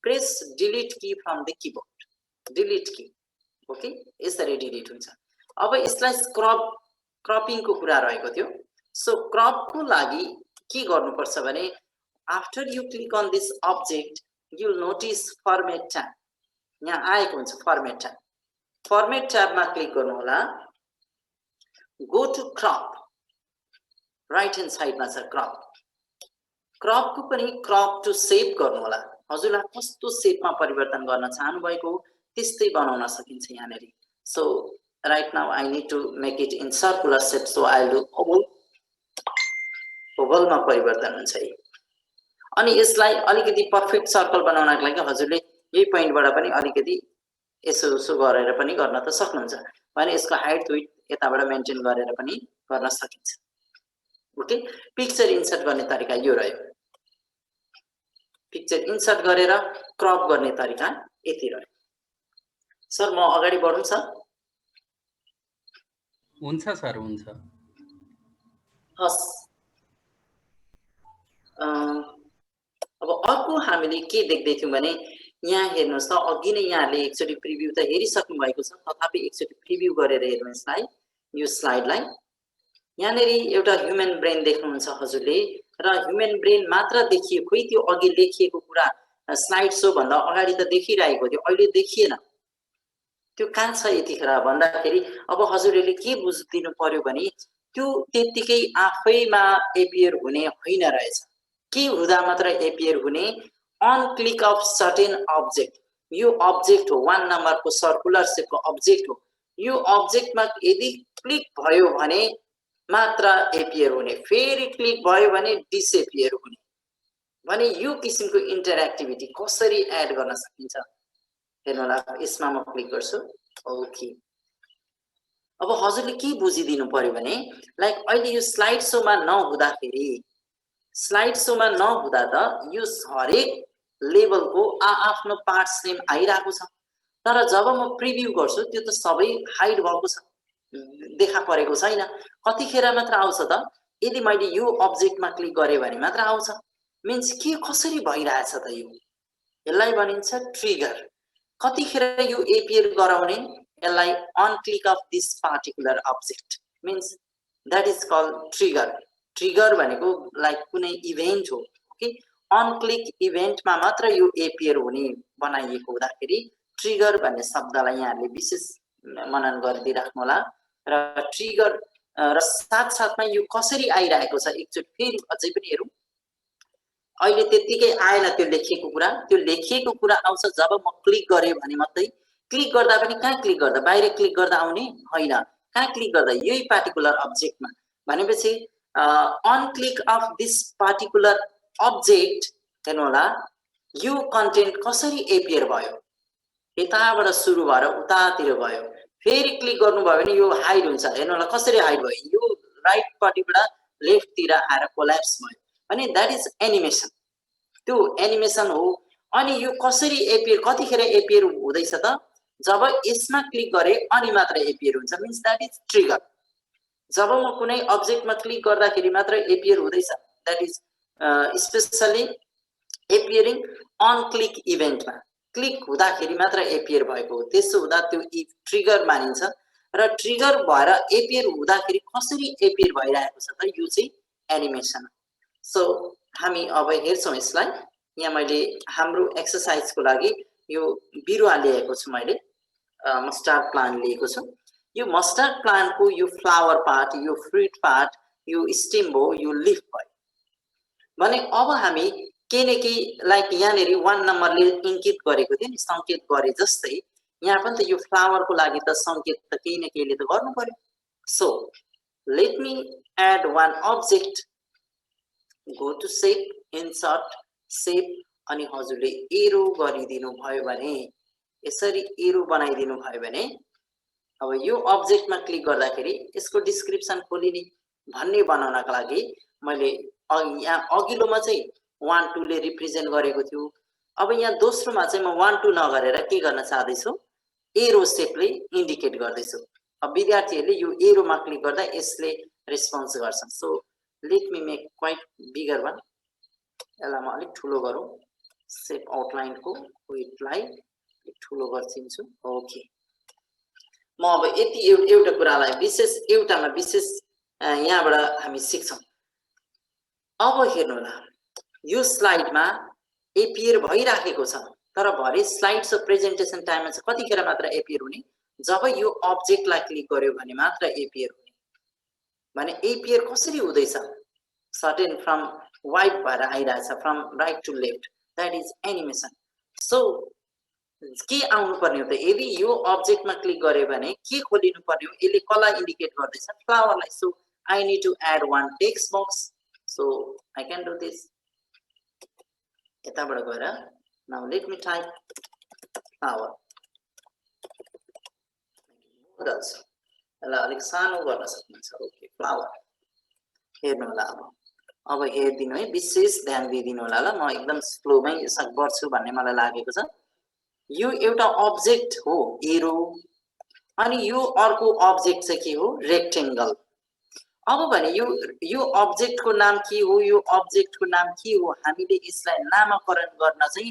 press delete key from the keyboard delete key okay यसरी डिलिट हुन्छ अब यसलाई क्रपिङको कुरा रहेको थियो सो क्रपको लागि के गर्नुपर्छ भने after you click on this object you notice format tab यहाँ आएको हुन्छ फर्मेट ट्याबमा क्लिक गर्नु होला go to crop right hand साइडमा छ क्रपको पनि क्रप टु सेप गर्नु होला हजुरलाई कस्तो सेपमा परिवर्तन गर्न चाहनु भएको त्यस्तै बनाउन सकिन्छ यहाँनेरि so right now I need to make it in circular shape so I will do ओभलमा परिवर्तन हुन्छ है अनि यसलाई अलिकति पर्फेक्ट सर्कल बनाउनको लागि हजुरले यही पोइन्टबाट पनि अलिकति यसो गरेर पनि गर्न त सक्नुहुन्छ भने यसको हाइट विड्थ यताबाट मेन्टेन गरेर पनि गर्न सकिन्छ ओके पिक्चर इन्सर्ट गर्ने तरिका यो रह्यो पिक्चर इन्सर्ट गरेर क्रप गर्ने तरिका यति रह्यो सर म अगाडि बढौँ सर हुन्छ सर हुन्छ हस् अब अर्को हामीले के देख्दै थियौँ भने यहाँ हेर्नुहोस् त अघि नै यहाँले एकचोटि प्रिभ्यू त हेरिसक्नु भएको छ तथापि एकचोटि प्रिभ्यू गरेर हेर्नु यसलाई यो स्लाइडलाई यहाँनेरि एउटा ह्युमन ब्रेन देख्नुहुन्छ हजुरले र ह्युमन ब्रेन मात्र देखियो खोइ त्यो अघि लेखिएको कुरा स्लाइड सो भन्दा अगाडि त देखिरहेको थियो अहिले देखिएन त्यो कहाँ छ यतिखेर भन्दाखेरि अब हजुरहरूले के बुझिदिनु पर्यो भने त्यो त्यतिकै आफैमा एपियर हुने होइन रहेछ के हुँदा मात्र एपियर हुने on click of certain object यो अब्जेक्ट हो 1 नम्बरको सर्कुलर सेपको अब्जेक्ट हो यो अब्जेक्टमा यदि क्लिक भयो भने मात्र एपियर हुने फेरि क्लिक भयो भने डिसएपियर हुने भने यो किसिमको इन्टरएक्टिभिटी कसरी एड गर्न सकिन्छ हेर्नु होला यसमा म क्लिक गर्छु ओके अब हजुरले के बुझिदिनु पर्यो भने लाइक अहिले यो स्लाइड सोमा नहुँदाखेरि स्लाइड सोमा नहुँदा त यो हरेक लेभलको आफ्नो पार्ट्स नेम आइरहेको छ तर जब म प्रिभ्यू गर्छु त्यो त सबै हाइड भएको छ देखा परेको छैन कतिखेर मात्र आउँछ त यदि मैले यो अब्जेक्टमा क्लिक गरे भने मात्र आउँछ मिन्स के कसरी भइरहेछ त यो यसलाई भनिन्छ ट्रिगर कतिखेर यो एपियर गराउने यसलाई on click of this particular object means that is called trigger भनेको लाइक कुनै इभेन्ट हो ओके अन क्लिक इभेन्टमा मात्र यो एपियर हुने बनाइएको हुँदाखेरि ट्रिगर भन्ने शब्दलाई यहाँले विशेष मनन गरिदिइराख्नु होला र ट्रिगर र साथसाथमा यो कसरी आइरहेको छ एकचोटि फेरि अझै पनि हेरौँ अहिले त्यतिकै आएन त्यो लेखिएको कुरा आउँछ जब म क्लिक गरे भने मात्रै क्लिक गर्दा पनि कहाँ क्लिक गर्दा बाहिर क्लिक गर्दा आउने होइन कहाँ क्लिक गर्दा यही पार्टिकुलर अब्जेक्टमा भनेपछि on click of this particular object हेर्नु होला यो कन्टेन्ट कसरी एपियर भयो यताबाट सुरु भएर उतातिर गयो फेरि क्लिक गर्नुभयो भने यो हाइड हुन्छ। हेर्नु होला कसरी हाइड भयो, यो राइटपट्टिबाट लेफ्टतिर आएर कोल्याप्स भयो भने द्याट इज एनिमेसन, त्यो एनिमेसन हो। अनि यो कसरी एपियर, कतिखेर एपियर हुँदैछ त, जब यसमा क्लिक गरे अनि मात्र एपियर हुन्छ, मिन्स द्याट इज ट्रिगर। जब म कुनै अब्जेक्टमा क्लिक गर्दाखेरि मात्र एपियर हुँदैछ, that is specially appearing on click इभेन्टमा, क्लिक हुँदाखेरि मात्र एपियर भएको हो। त्यसो हुँदा त्यो ट्रिगर मानिन्छ। र ट्रिगर भएर एपियर हुँदाखेरि कसरी एपियर भइरहेको छ त, यो चाहिँ एनिमेसन। सो हामी अब हेर्छौँ यसलाई। यहाँ मैले हाम्रो एक्सरसाइजको लागि यो बिरुवा लिएको छु, मैले मस्टार्ड प्लान्ट लिएको छु। यो मस्टार्ड प्लान्टको यो फ्लावर पार्ट, यो फ्रुट पार्ट, यो स्टेम भयो, यो लिफ भयो भने अब हामी केही न केही लाइक यहाँनिर 1 नम्बरले इङ्कित गरेको थियो नि, सङ्केत गरे जस्तै यहाँ पनि त यो फ्लावरको लागि त सङ्केत त केही न केहीले त गर्नु पर्यो। So let me add 1 object, go to shape, insert shape, अनि हजुरले एरो गरिदिनु भयो भने, यसरी एरो बनाइदिनु भयो भने अब यो अब्जेक्टमा क्लिक गर्दाखेरि यसको डिस्क्रिप्सन खोलिने भन्ने बनाउनका लागि मैले यहाँ अघिल्लोमा चाहिँ 1 2 ले रिप्रेजेन्ट गरेको थियो। अब यहाँ दोस्रोमा चाहिँ म 1 2 नगरेर के गर्न चाहदैछु, एरो सेपले इन्डिकेट गर्दैछु। अब विद्यार्थीहरूले यो एरोमा क्लिक गर्दा यसले रेस्पोन्स गर्छ। So let me make quite bigger one, यसलाई म अलिक ठुलो गरौँ, सेप आउटलाइनको वेटलाई ठुलो गर्दिन्छु। ओके, म अब यति एउटा कुरालाई विशेष एउटामा विशेष यहाँबाट हामी सिक्छौँ। अब हेर्नु होला, यो स्लाइडमा एपियर भइराखेको छ, तर भरे स्लाइड्स अफ प्रेजेन्टेसन टाइममा चाहिँ कतिखेर मात्र एपियर हुने, जब यो अब्जेक्टलाई क्लिक गर्यो भने मात्र एपियर हुने। भने एपियर कसरी हुँदैछ, सर्टेन फ्रम वाइट भएर आइरहेछ, from right to left, that is animation. So के आउनु पर्ने हो त, यदि यो अब्जेक्टमा क्लिक गर्यो भने के खोलिनु पर्ने हो, यसले कसलाई इन्डिकेट गर्दैछ, फ्लावरलाई। So I need to add 1 text box. So I can do this, यताबाट गएर now let me type flower, यसलाई अलिक सानो गर्न सक्नुहुन्छ। ओके, फ्लावर हेर्नु होला। अब हेरिदिनु है, विशेष ध्यान दिइदिनु होला ल, म एकदम स्लोमै यसक गर्छु भन्ने मलाई लागेको छ। यो एउटा अब्जेक्ट हो एरो, अनि यो अर्को अब्जेक्ट चाहिँ के हो, रेक्टेंगल। अब भने यो अब्जेक्टको नाम के हो, यो अब्जेक्टको नाम के हो, हामीले यसलाई नामकरण गर्न चाहिँ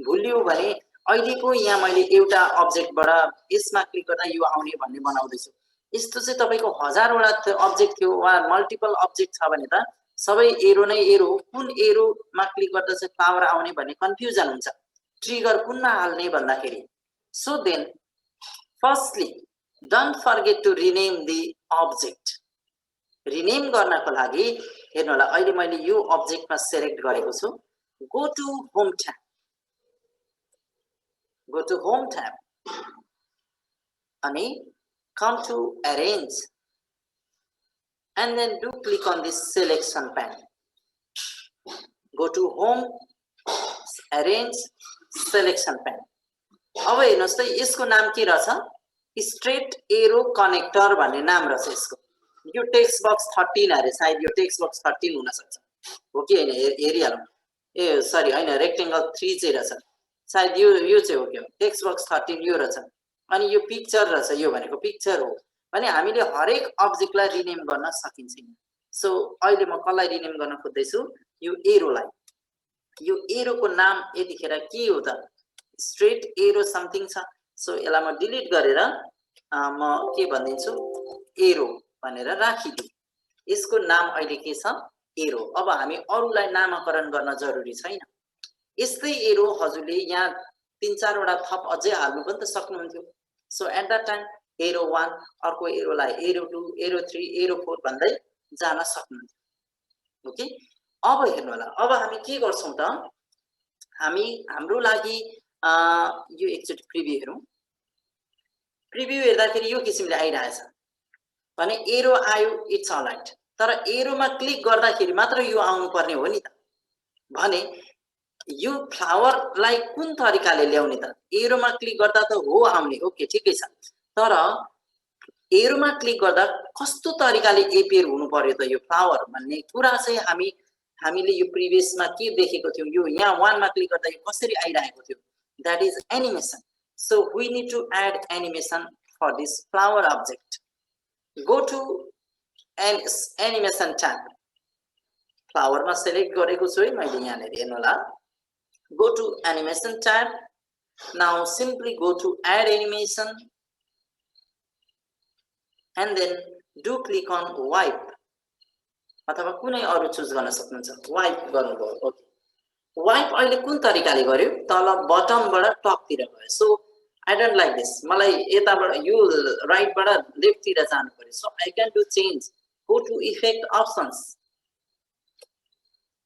भुल्यौ भने अहिलेको यहाँ मैले एउटा अब्जेक्टबाट यसमा क्लिक गर्दा यो आउने भन्ने बनाउँदैछु। यस्तो चाहिँ तपाईको 1000 वटा अब्जेक्ट थियो वा मल्टिपल अब्जेक्ट छ भने त सबै एरो नै एरो, कुन एरोमा क्लिक गर्दा चाहिँ फ्लावर आउने भन्ने कन्फ्युजन हुन्छ, ट्रिगर कुनमा हाल्ने भन्दाखेरि। So then firstly don't forget to rename the object. Rename गर्नको लागि हेर्नु होला, अहिले मैले यो अब्जेक्टमा सिलेक्ट गरेको छु। Go to home tab, go to home tab and come to arrange and then do click on this selection pane. Go to home, arrange, selection pane. अब हेर्नुस् त यसको नाम के रहेछ, स्ट्रेट एरो कनेक्टर भन्ने नाम रहेछ यसको। यो टेक्स्ट बक्स 13 अरे, सायद यो टेक्स्ट बक्स 13 हुन सक्छ हो कि हैन, हेरिहालौँ। ए सरी हैन, रेक्टेंगल 3 चाहिँ रहेछ सायद, यो चाहिँ हो के, टेक्स्ट बक्स 13 यो रहेछ। अनि यो पिक्चर रहेछ, यो भनेको पिक्चर हो भने हामीले हरेक अब्जेक्टलाई रिनेम गर्न सकिन्छ। सो अहिले म कसलाई रिनेम गर्न खोज्दैछु, यो एरोलाई। यो एरोको नाम यतिखेर के हो त, स्ट्रेट एरो समथिङ छ। सो यसलाई म डिलिट गरेर म के भनिदिन्छु, एरो भनेर राखिदिए। यसको नाम अहिले के छ, एरो। अब हामी अरूलाई नामकरण गर्न जरुरी छैन। यस्तै एरो हजुरले यहाँ 3-4 वटा थप अझै हाल्नु पनि त सक्नुहुन्थ्यो। So at that time arrow 1, अर्को एरोलाई एरो 2, एरो 3, एरो 4 भन्दै जान सक्नुहुन्थ्यो। ओके, अब हेर्नु होला, अब हामी के गर्छौं त, हामी हाम्रो लागि यो एकचोटि प्रिभ्यू हेरौं। प्रिभ्यू हेर्दाखेरि यो किसिमले आइरहेछ भने एरो आयो, इट्स अलराइट। तर एरोमा क्लिक गर्दाखेरि मात्र यो आउनु पर्ने हो नि त, भने यो फ्लावरलाई कुन तरिकाले ल्याउने त, एरोमा क्लिक गर्दा त हो आउने, ओके ठिकै छ। तर एरोमा क्लिक गर्दा कस्तो तरिकाले एपियर हुनु पर्यो त यो फ्लावर भन्ने कुरा चाहिँ हामीले यो प्रिभियसमा के देखेको थियौं यो यहाँ 1 मा क्लिक गर्दा यो कसरी आइरहेको थियो that is animation. So we need to add animation for this flower object. Go to animation tab. Flower ma select gareko छु है मैले यहाँ हेर्नु होला. Go to animation tab. Now simply go to add animation and then do click on wipe. अथवा कुनै अरु चुज गर्न सक्नुहुन्छ. Wipe गर्नुभयो. ओके. वाइप अहिले कुन तरिकाले गर्यो तल बटमबाट टपतिर गयो so I don't like this मलाई यताबाट यो राइटबाट लेफ्टतिर जानु पर्यो so I can do change go to effect options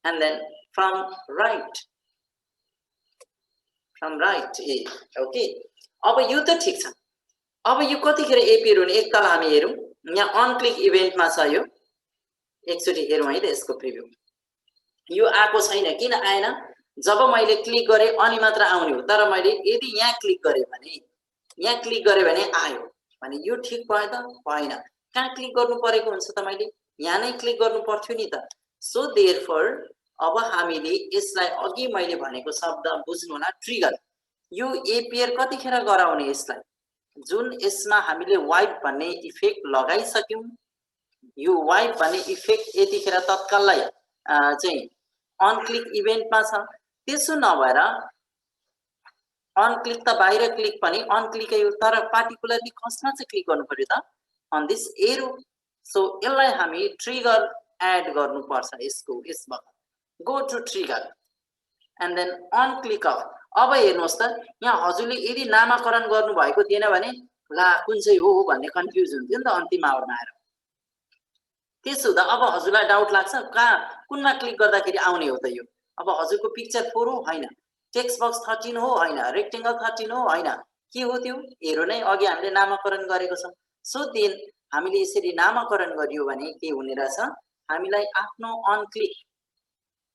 and then from right uh okay अब यो त ठीक छ अब यो कतिखेर एपियर हुने एकताल हामी हेरौं यहाँ अन क्लिक इभेन्टमा छ यो एकचोटी हेरौं है त यसको प्रिभ्यू यो आको छैन किन आएन जब मैले क्लिक गरे अनि मात्र आउने हो तर मैले यदि यहाँ क्लिक गरे भने आयो भने यो ठीक भयो त भएन कहाँ क्लिक गर्नु परेको हुन्छ त मैले यहाँ नै क्लिक गर्नु पर्थ्यो नि त सो देयरफोर अब हामीले यसलाई अघि मैले भनेको शब्द बुझ्नु होला ट्रिगर यो एपियर कतिखेर गराउने यसलाई जुन यसमा हामीले वाइप भन्ने इफेक्ट लगाइसक्यौं यो वाइप भन्ने इफेक्ट यतिखेर तत्कालै चाहिँ अन क्लिक इभेन्टमा छ त्यसो नभएर अन क्लिक त बाहिर क्लिक पनि अन क्लिकै हो तर पार्टिकुलरली कसमा चाहिँ क्लिक गर्नु पर्यो त अन दिस एरो सो यसलाई हामी ट्रिगर एड गर्नु पर्छ यसमा go to trigger and then on click of अब हेर्नुहोस् त यहाँ हजुरले यदि नामाकरण गर्नु भएको थिएन भने ला कुन चाहिँ हो भन्ने कन्फ्युज हुन्थ्यो नि त अन्तिम आवरमा आएर त्यसो हुँदा अब हजुरलाई डाउट लाग्छ कहाँ कुनमा क्लिक गर्दाखेरि आउने हो त यो अब हजुरको पिक्चर 4 हो हैन टेक्स्ट बक्स 13 हो हैन रेक्टेंगल 13 हो हैन के हो त्यो हेरो नै अघि हामीले नामाकरण गरेको छ सो देन हामीले यसरी नामाकरण गरियो भने के हुने रहेछ हामीलाई आफ्नो अन क्लिक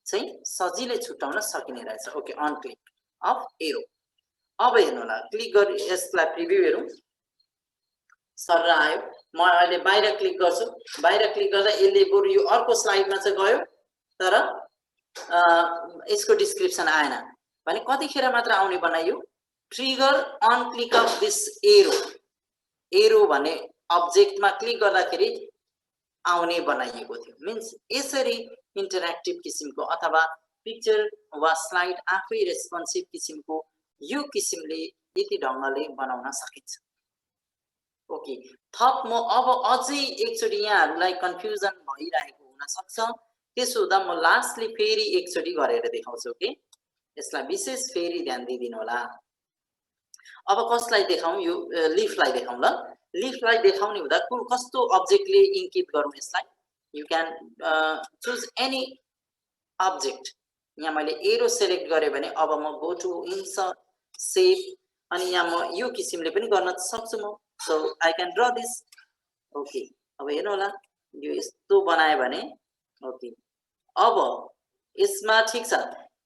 चाहिँ सजिलै छुटाउन सकिने रहेछ okay on click of arrow अब हेर्नु होला क्लिक गरी यसलाई प्रिभ्यू हेरौं सर आयो म अहिले बाहिर क्लिक गर्छु बाहिर क्लिक गर्दा यसले बरु यो अर्को स्लाइडमा चाहिँ गयो तर यसको डिस्क्रिप्सन आएन भने कतिखेर मात्र आउने बनाइयो trigger on click of this arrow भन्ने अब्जेक्टमा क्लिक गर्दाखेरि आउने बनाइएको थियो मिन्स यसरी इन्टरेक्टिभ किसिमको अथवा पिक्चर वा स्लाइड आफै रेस्पोन्सिभ किसिमको यो किसिमले यति ढंगले बनाउन सकिन्छ ओके थप म अब अझै एकचोटी यहाँहरुलाई कन्फ्युजन भइरहेको हुन सक्छ त्यसो हुँदा म लास्टली फेरि एकचोटी गरेर देखाउँछु के यसलाई विशेष फेरि ध्यान दिदिनु होला अब कसलाई देखाउँ यो लीफलाई देखाउँ ल लीफलाई देखाउने हुँदा कस्तो अब्जेक्टले इन्कित गरौँ यसलाई you can choose any object यहाँ मैले एरो सेलेक्ट गरे भने अब म गो टु इन्सर्ट शेप अनि यहाँ म यो किसिमले पनि गर्न सक्छु म So I can draw this. Okay. अब हेर्नु होला यो यस्तो बनाए भने ओके अब यसमा ठीक छ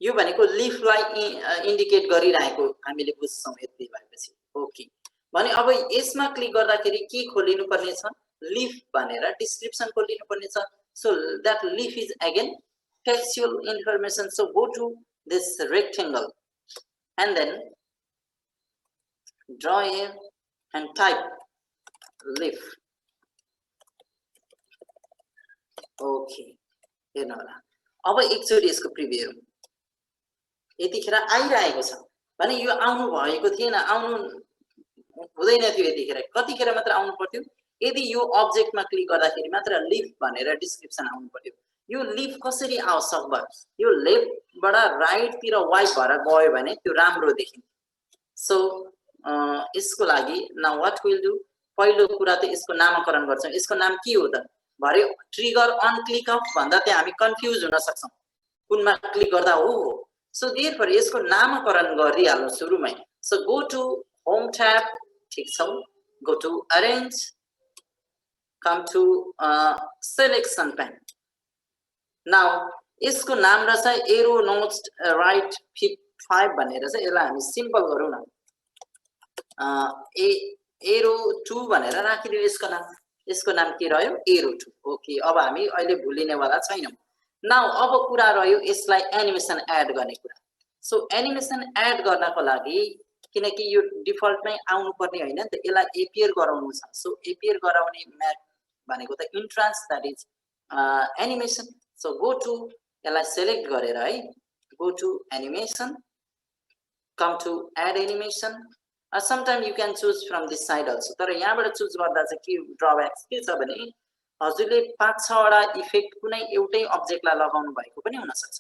यो भनेको लीफलाई इन्डिकेट गरिरहेको हामीले बुझ्छौं यति भएपछि ओके भने अब यसमा क्लिक गर्दाखेरि के खोलिनु पर्ने छ लीफ भनेर डिस्क्रिप्सन खोलिनु पर्ने छ so that leaf is again textual information so go to this rectangle and then draw here and type leaf okay हेर्नु होला अब एकचोटी यसको प्रिभ्यू हेरौँ यतिखेर आइरहेको छ भने यो आउनु भएको थिएन आउनु हुँदैन थियो यतिखेर कतिखेर मात्र आउनु पर्थ्यो यदि यो अब्जेक्टमा क्लिक गर्दाखेरि मात्र लीफ भनेर डिस्क्रिप्सन आउनु पर्यो यो लीफ कसरी आवश्यक भयो यो लेफ्टबाट राइटतिर वाइप भएर गयो भने त्यो राम्रो देखिन्छ सो यसको लागि नाउ व्हाट विल डु पहिलो कुरा त यसको नामकरण गर्छौं यसको नाम के हो त भरे ट्रिगर अन क्लिक अफ भन्दा चाहिँ हामी कन्फ्युज हुन सक्छौं कुनमा क्लिक गर्दा हो सो देयरफोर यसको नामकरण गरिहाल्नु सुरुमै so go to home tab ठीक छ go to arrange come to selection pane now यसको नाम रहेछ एरो नोट्स राइट 5 भनेर चाहिँ यसलाई हामी सिम्पल गरौँ न एरो 2 भनेर राखिदियो यसको नाम के रह्यो एरो 2 ओके अब हामी अहिले भुलिनेवाला छैनौं नाउ अब कुरा रह्यो यसलाई एनिमेसन एड गर्ने कुरा सो एनिमेसन एड गर्नको लागि किनकि यो डिफल्टमै आउनु पर्ने हैन त यसलाई एपियर गराउनु छ सो एपियर गराउने म्याथ भनेको त entrance that is animation so go to यसलाई सेलेक्ट गरेर है go to animation come to add animation sometime you can choose from this side also तर यहाँबाट चुज गर्दा चाहिँ के ड्रब्याक्स के छ भने हजुरले 5-6 वटा इफेक्ट कुनै एउटै अब्जेक्टलाई लगाउनु भएको पनि हुन सक्छ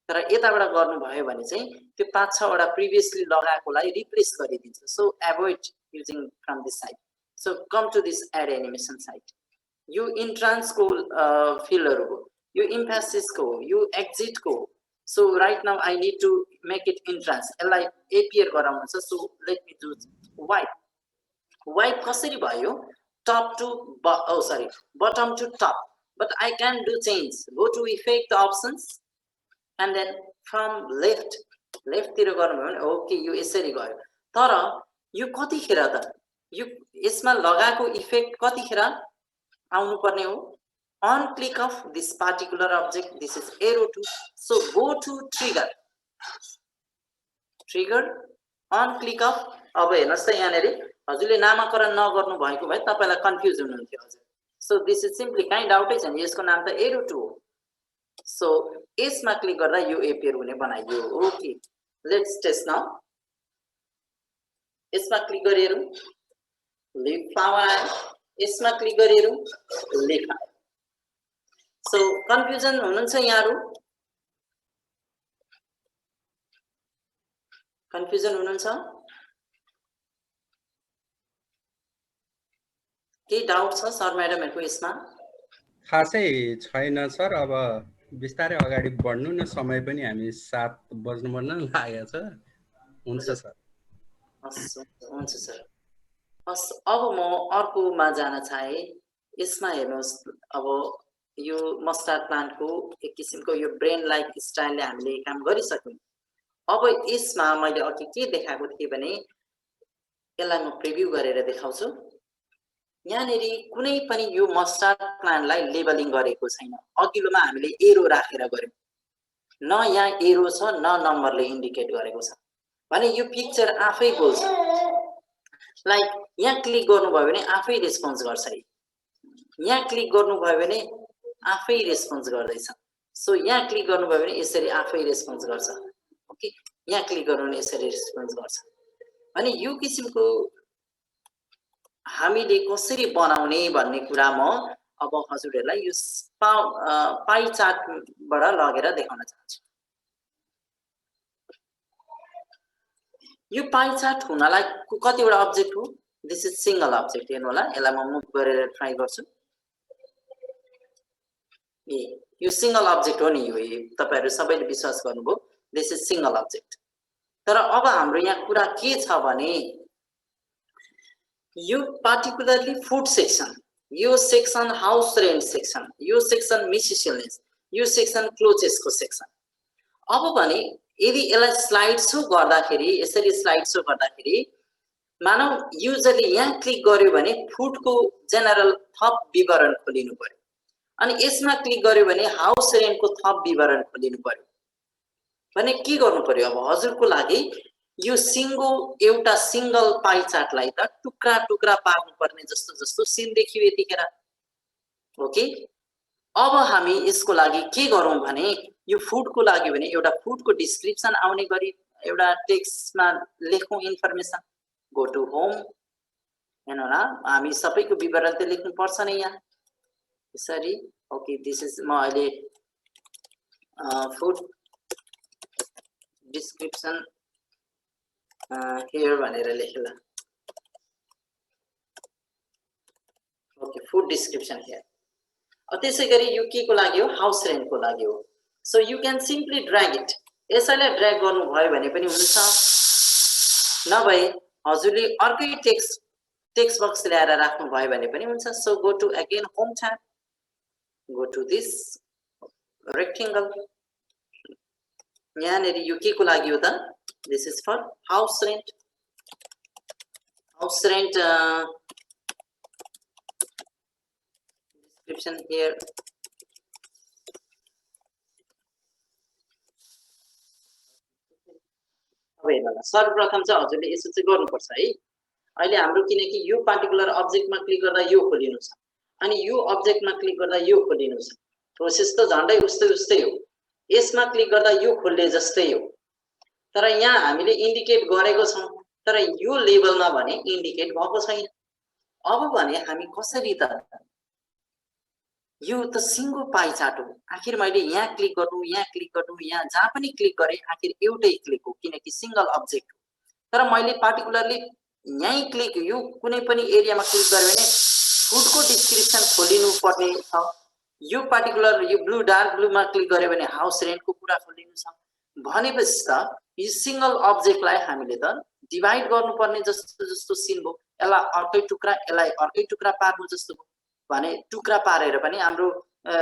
तर यताबाट गर्नु भयो भने चाहिँ त्यो 5-6 वटा प्रिभियसली लगाएकोलाई रिप्लेस गरिदिन्छ so avoid using from this side so come to this add animation side यो इन्ट्रान्स को फिल्डहरु हो यो इम्फेसिस को हो यो एक्जिट को हो so right now I need to make it entrance यसलाई एपियर गराउनु छ so let me do wipe कसरी भयो top to bottom to top but I can do change go to effect options and then from left तिर गर्नु भने ओके यो यसरी गयो तर यो कतिखेर त यो यसमा लगाएको इफेक्ट कतिखेर आउनु पर्ने हो on click of this particular object this is arrow 2 so go to trigger on click of अब हेर्नुस् त यहाँनेरि हजुरले नामकरण नगर्नु भएको भए तपाईलाई कन्फ्युज हुनुहुन्थ्यो हजुर so this is simply kind आउटै छ नि यसको नाम त arrow 2 हो so यसमा क्लिक गर्दा यो एपियर हुने बनाइयो ओके लेट्स टेस्ट नाउ यसमा क्लिक गरिहेरौं लीफ फ्लावर यसमा क्लिक गरिहेरौं लीफ So confusion हुनुहुन्छ यहाँहरु कन्फ्युजन हुनुहुन्छ के डाउट छ सर म्याडमहरुको यसमा खासै छैन सर अब बिस्तारै अगाडि बढ्नु न समय पनि हामी 7 बज्नु पर्न लागेको छ हुन्छ सर हुन्छ सर अब म अर्कोमा जान चाहे यसमा हेर्नुस् अब यो मस्टर्ड प्लान्ट को एक किसिमको यो ब्रेन लाइक स्टाइलले हामीले काम गरिसक्यौं अब यसमा मैले अघि के देखाएको थिए भने यसलाई म प्रिभ्यू गरेर देखाउँछु यहाँनेरि कुनै पनि यो मस्टर्ड प्लान्टलाई लेबलिङ गरेको छैन अघिल्लोमा हामीले एरो राखेर गर्यौं न यहाँ एरो छ न नम्बरले इन्डिकेट गरेको छ भने यो पिक्चर आफै बोल्छ लाइक यहाँ क्लिक गर्नुभयो भने आफै रेस्पोन्स गर्छ यहाँ क्लिक गर्नुभयो भने आफै रेस्पोन्स गर्दैछ सो यहाँ क्लिक गर्नुभयो भने यसरी आफै रेस्पोन्स गर्छ ओके यहाँ क्लिक गर्नु भने यसरी रेस्पोन्स गर्छ अनि यो किसिमको हामीले कसरी बनाउने भन्ने कुरा म अब हजुरहरुलाई यो पाई चार्टबाट लगेर देखाउन चाहन्छु यो पाई चार्ट हुनलाई कतिवटा अब्जेक्ट हो दिस इज सिंगल अब्जेक्ट हेर्नु होला यसलाई म मुभ गरेर ट्राई गर्छु यो सिंगल अब्जेक्ट हो नि यो तपाईहरु सबैले विश्वास गर्नुभयो दिस इज सिंगल अब्जेक्ट तर अब हाम्रो यहाँ कुरा के छ भने यो पार्टिकुलरली फुड सेक्सन यो सेक्सन हाउस रेन्ट सेक्सन यो सेक्सन मिससेलेनियस यो सेक्सन क्लोजेस को सेक्सन अब भने यदि यसलाई स्लाइड शो गर्दाखेरि यसरी स्लाइड शो गर्दाखेरि मानौ युजरले यहाँ क्लिक गर्यो भने फुड को जनरल थप विवरण खोलिनु पर्यो अनि यसमा क्लिक गर्यो भने हाउस रेन्ट को थप विवरण खोलिनु पर्यो भने के गर्नु पर्यो अब हजुरको लागि यो एउटा सिंगल पाई चार्टलाई त टुक्रा टुक्रा पार्नु पर्ने जस्तो सिन देखियो यतिखेर ओके अब हामी यसको लागि के गरौँ भने यो फुड को लागि भने एउटा फुड को डिस्क्रिप्सन आउने गरी एउटा टेक्स्टमा लेखौं इन्फर्मेसन गो टु होम हेर्नु न हामी सबैको विवरण त लेख्नु पर्छ नि यहाँ यसरी ओके दिस इज म अहिले फुड डिस्क्रिप्सन here भनेर लेख्ला ओके फुड डिस्क्रिप्सन here त्यसैगरी यो के को लागि हो हाउस रेन्ट को लागि हो so you can simply drag it यसैलाई ड्र्याग गर्नु भयो भने पनि हुन्छ नभए हजुरले अर्कै टेक्स्ट बक्स ल्याएर राख्नु भयो भने पनि हुन्छ so go to again home tab go to this rectangle यहाँनेरि यो के को लागि हो त this is for house house rent description here. अब हेर्नु सर्वप्रथम चाहिँ हजुरले यसो चाहिँ गर्नुपर्छ है। अहिले हाम्रो किनकि यो पार्टिकुलर अब्जेक्टमा क्लिक गर्दा यो खोलिनु छ अनि यो अब्जेक्टमा क्लिक गर्दा यो खोलिनु छ। प्रोसेस त झन्डै उस्तै हो। यसमा क्लिक गर्दा यो खोल्ने जस्तै हो। तर यहाँ हामीले इन्डिकेट गरेको छौं तर यो लेभलमा भने इन्डिकेट भएको छैन। अब भने हामी कसरी त यो त सिंगो पाइ चार्ट हो। आखिर मैले यहाँ क्लिक गर्नु यहाँ जहाँ पनि क्लिक गरे आखिर एउटै क्लिक हो किनकि सिंगल अब्जेक्ट हो। तर मैले पार्टिकुलरली यही क्लिक यो कुनै पनि एरियामा क्लिक गरे भने फुडको डिस्क्रिप्सन खोलिनु पर्ने छ। यो पार्टिकुलर यो ब्लू डार्क ब्लूमा क्लिक गरे भने हाउस रेन्टको कुरा खोलिनु छ। भनेपछि त यो सिंगल अब्जेक्टलाई हामीले त डिभाइड गर्नुपर्ने जस्तो सिन भयो। यसलाई अर्कै टुक्रा यसलाई अर्कै टुक्रा पार्नु जस्तो भयो भने टुक्रा पारेर पनि हाम्रो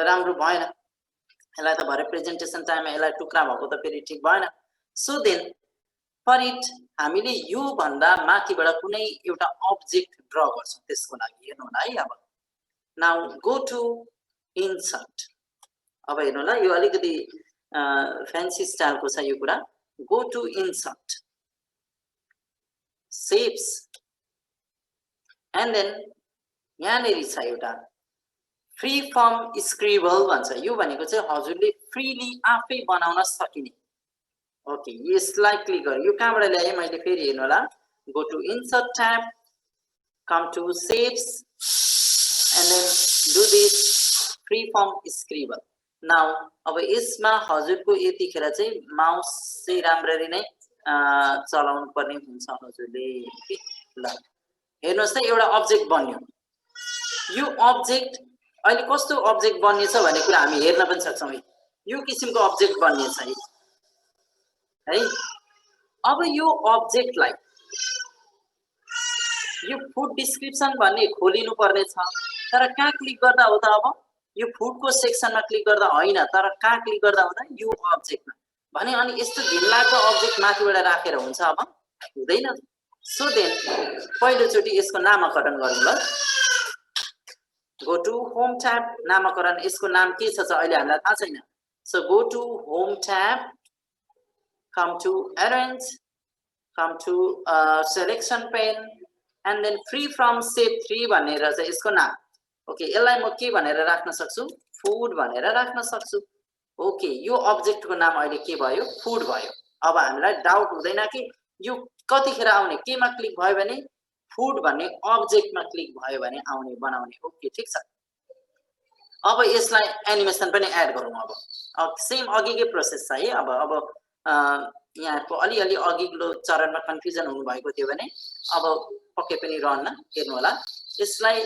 राम्रो भएन। यसलाई त भरे प्रेजेन्टेसन टाइममा यसलाई टुक्रा भएको त फेरि ठीक भएन। सो देन फर इट हामीले यो भन्दा माथिबाट कुनै एउटा अब्जेक्ट ड्रा गर्छौं। त्यसको लागि हेर्नु होला है। अब नाउ गो टु इन्सर्ट। अब हेर्नु होला यो अलिकति फ्यान्सी स्टाइलको छ यो कुरा। Go to insert shapes and then यहाँनेरि छ एउटा फ्री फर्म स्क्रिबल भन्छ। यो भनेको चाहिँ हजुरले फ्रीली आफै बनाउन सकिने। ओके यसलाई क्लिक गरे यो कहाँबाट ल्याए मैले फेरि हेर्नु होला। Go to insert tab come to shapes and then do this free form scribble. Now अब यसमा हजुरको यतिखेर चाहिँ माउस चाहिँ राम्ररी नै चलाउनु पर्ने हुन्छ हजुरले। ल हेर्नुहोस् त एउटा अब्जेक्ट बन्यो। यो अब्जेक्ट अहिले कस्तो अब्जेक्ट बन्नेछ भन्ने कुरा हामी हेर्न पनि सक्छौँ। यो किसिमको अब्जेक्ट बन्नेछ है। अब यो अब्जेक्टलाई यो फुड डिस्क्रिप्सन भन्ने खोलिनु पर्ने छ। तर कहाँ क्लिक गर्दा हो त? अब यो फुडको सेक्सनमा क्लिक गर्दा होइन तर कहाँ क्लिक गर्दा हुँदा यो अब्जेक्टमा भने। अनि यस्तो ढिलाको अब्जेक्ट माथिबाट राखेर हुन्छ? अब हुँदैन। सो देन पहिलोचोटि यसको नामकरण गरौँ ल। गो टु होम ट्याब नामकरण। यसको नाम के छ अहिले हामीलाई थाहा छैन। So go to home tab come to arrange, come to selection pane and then free from shape 3 भनेर चाहिँ यसको नाम। ओके यसलाई म के भनेर राख्न सक्छु? फुड भनेर राख्न सक्छु। ओके यो अब्जेक्टको नाम अहिले के भयो? फुड भयो। अब हामीलाई डाउट हुँदैन कि यो कतिखेर आउने। केमा क्लिक भयो भने फुड भन्ने अब्जेक्टमा क्लिक भयो भने आउने बनाउने। ओके ठीक छ। अब यसलाई एनिमेसन पनि एड गरौँ। अब सेम अघिकै प्रोसेस छ है। अब यहाँको अलिअलि अघिल्लो चरणमा कन्फ्युजन हुनुभएको थियो भने अब पक्कै पनि रहन्न। हेर्नु होला यसलाई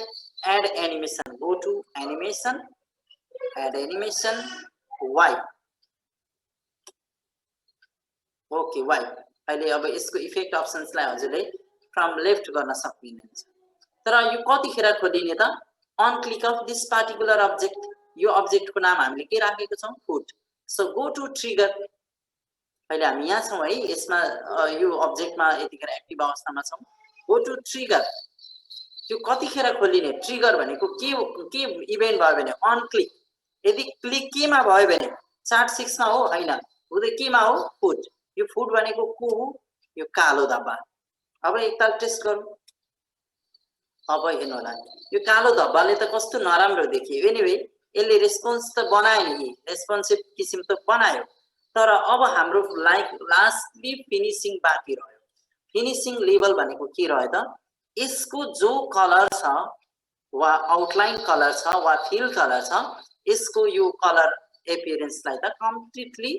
add animation. Go to animation add animation wipe. Okay wipe. अहिले अब यसको इफेक्ट अप्सन्सलाई हजुरले फ्रम लेफ्ट गर्न सक्नुहुन्छ। तर यो कतिखेर खोलिने त? On click of this particular object. यो अब्जेक्टको नाम हामीले के राखेको छौं? Food. So go to trigger. अहिले हामी यहाँ छौं है। यसमा यो अब्जेक्टमा यतिखेर एक्टिभ अवस्थामा छौं। Go to trigger. त्यो कतिखेर खोलिने? ट्रिगर भनेको के इभेन्ट भयो भने अन क्लिक। यदि क्लिक केमा भयो भने चार्ट 6 मा हो? हैन, हुँदै केमा हो? फुड। यो फुड भनेको को हो? यो कालो धब्बा। अब एकताल टेस्ट गरौँ। अब हेर्नु होला यो कालो धब्बाले त कस्तो नराम्रो देखियो। एनीवे यसले रेस्पोन्स त बनायो नि, रेस्पोन्सिभ किसिम त बनायो। तर अब हाम्रो लास्टली फिनिशिङ बाँकी रह्यो। फिनिशिङ लेभल भनेको के रह्यो त? यसको जो कलर छ वा आउटलाइन कलर छ वा फिल कलर छ यसको यो कलर एपियरेन्सलाई त कम्प्लिटली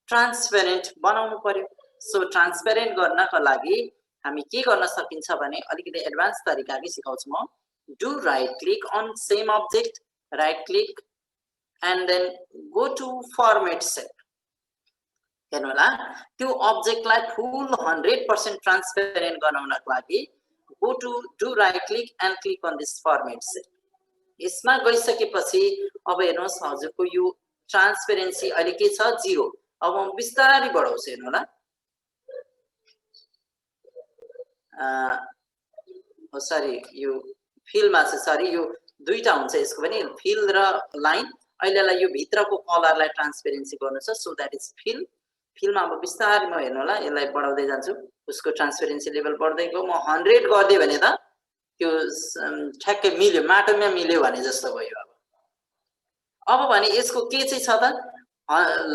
ट्रान्सपेरेन्ट बनाउनु पर्यो। सो ट्रान्सपेरेन्ट गर्नको लागि हामी के गर्न सकिन्छ भने अलिकति एडभान्स तरिकाले सिकाउँछु म। Do right click on same object, right click and then go to format set. हेर्नु होला त्यो अब्जेक्टलाई फुल 100% ट्रान्सपेरेन्ट गराउनको लागि go to do right click and click on this format set. यसमा गइसकेपछि अब हेर्नुहोस् हजुरको यो ट्रान्सपेरेन्सी अहिले के छ? 0। अब म बिस्तारै बढाउँछु। हेर्नु होला सरी यो फिलमा चाहिँ सरी यो दुईटा हुन्छ यसको पनि फिल र लाइन अहिलेलाई यो भित्रको कलरलाई ट्रान्सपेरेन्सी गर्नु छ सो द्याट इज फिल फिलमा अब बिस्तारै म हेर्नु होला यसलाई बढाउँदै जान्छु उसको ट्रान्सपेरेन्सी लेभल बढ्दै गयो म 100 गरिदिएँ भने त त्यो ठ्याक्कै मिल्यो माटोमा मिल्यो भने जस्तो भयो अब भने यसको के चाहिँ छ त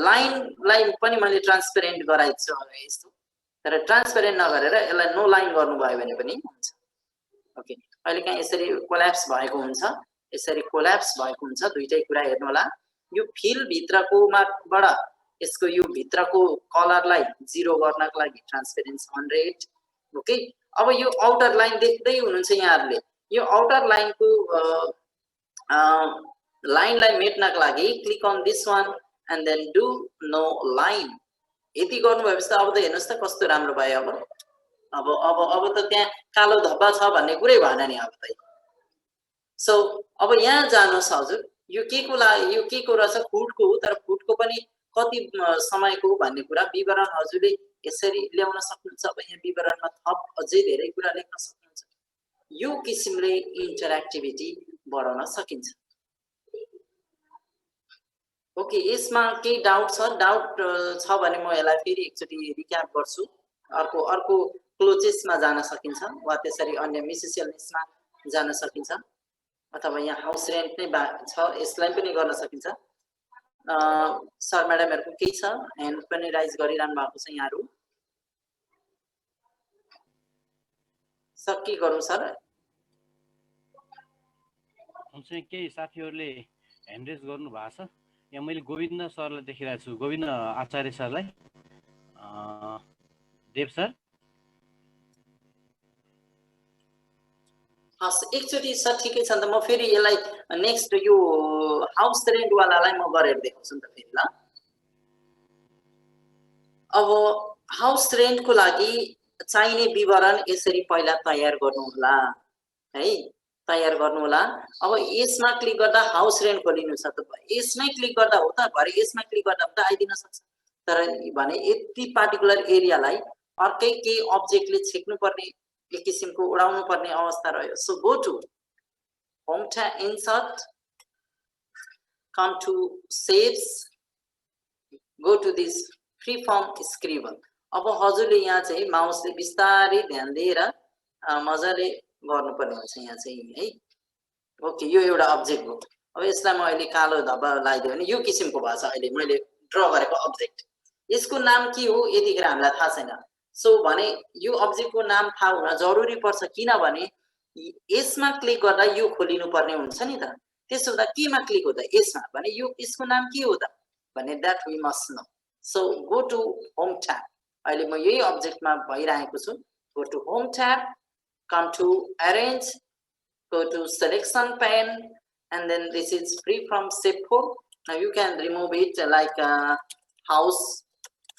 लाइनलाई पनि मैले ट्रान्सपेरेन्ट गराएको छु यस्तो तर ट्रान्सपेरेन्ट नगरेर यसलाई नो लाइन गर्नुभयो भने पनि हुन्छ ओके अहिले कहाँ यसरी कोल्याप्स भएको हुन्छ यसरी कोल्याप्स भएको हुन्छ दुईटै कुरा हेर्नु होला यो फिल भित्रको माबाट यसको यो भित्रको कलरलाई 0 गर्नको लागि ट्रान्सपेरेन्सी 100 ओके अब यो आउटर लाइन देख्दै हुनुहुन्छ यहाँहरुले यो आउटर लाइनको लाइनलाई मेट्नको लागि click on this one and then do no line यति गर्नु भएपछि अब त हेर्नुस् त कस्तो राम्रो भयो अब त त्यहाँ कालो धब्बा छ भन्ने कुरै भएन नि अब त सो अब यहाँ जानुस् हजुर यो के को रहेछ फुडको हो तर फुडको पनि कति समयको भन्ने कुरा विवरण हजुरले यसरी ल्याउन सक्नुहुन्छ अब यहाँ विवरणमा थप अझै धेरै कुरा लेख्न सक्नुहुन्छ यो किसिमले इन्टरएक्टिभिटी बढाउन सकिन्छ ओके यसमा केही डाउट छ भने म यसलाई फेरि एकचोटि रिक्याप गर्छु अर्को क्लोजेसमा जान सकिन्छ वा त्यसरी अन्य मिसेसियलनेसमा जान सकिन्छ अथवा यहाँ हाउस रेन्ट नै छ यसलाई पनि गर्न सकिन्छ सर म्याडमहरुको केही छ ह्यान्ड पनि राइज गरिरहनु भएको छ यहाँहरु सक्की गरौँ सर हुन्छ केही साथीहरुले ह्यान्ड रेज गर्नु भएको छ यहाँ मैले गोविन्द सरलाई देखिरहेको छु गोविन्द आचार्य सरलाई देव सर एकचोटि सर ठिकै छ नि त म फेरि यसलाई नेक्स्ट यो हाउस रेन्ट वालालाई म गरेर देखाउँछु नि त फेरि ल अब हाउस रेन्टको लागि चाहिने विवरण यसरी पहिला तयार गर्नु होला है तयार गर्नु होला अब यसमा क्लिक गर्दा हाउस रेन्ट खोलिनु छ त यसमै क्लिक गर्दा हो त भरे यसमा क्लिक गर्दा पनि त आइदिन सक्छ तर भने यति पार्टिकुलर एरियालाई अर्कै केही अब्जेक्टले छेक्नु पर्ने एक किसिमको उडाउनु पर्ने अवस्था रह्यो so go to home tab insert come to सेव्स go to this free form scribble अब हजुरले यहाँ चाहिँ माउसले बिस्तारै ध्यान दिएर मजाले गर्नुपर्ने हुन्छ यहाँ चाहिँ है ओके यो एउटा अब्जेक्ट हो अब यसलाई म अहिले कालो धब्बा लगाइदियो भने यो किसिमको भएको छ अहिले मैले ड्र गरेको अब्जेक्ट यसको नाम के हो यतिखेर हामीलाई थाहा छैन सो भने यो अब्जेक्टको नाम थाहा हुन जरुरी पर्छ किनभने यसमा क्लिक गर्दा यो खोलिनु पर्ने हुन्छ नि त त्यसो हुँदा केमा क्लिक हो त यसमा भने यो यसको नाम के हो त भने that we must know so go to home tab अहिले म यही अब्जेक्टमा भइरहेको छु go to home tab come to arrange go to selection pane and then this is free from shape 4 now you can remove it like house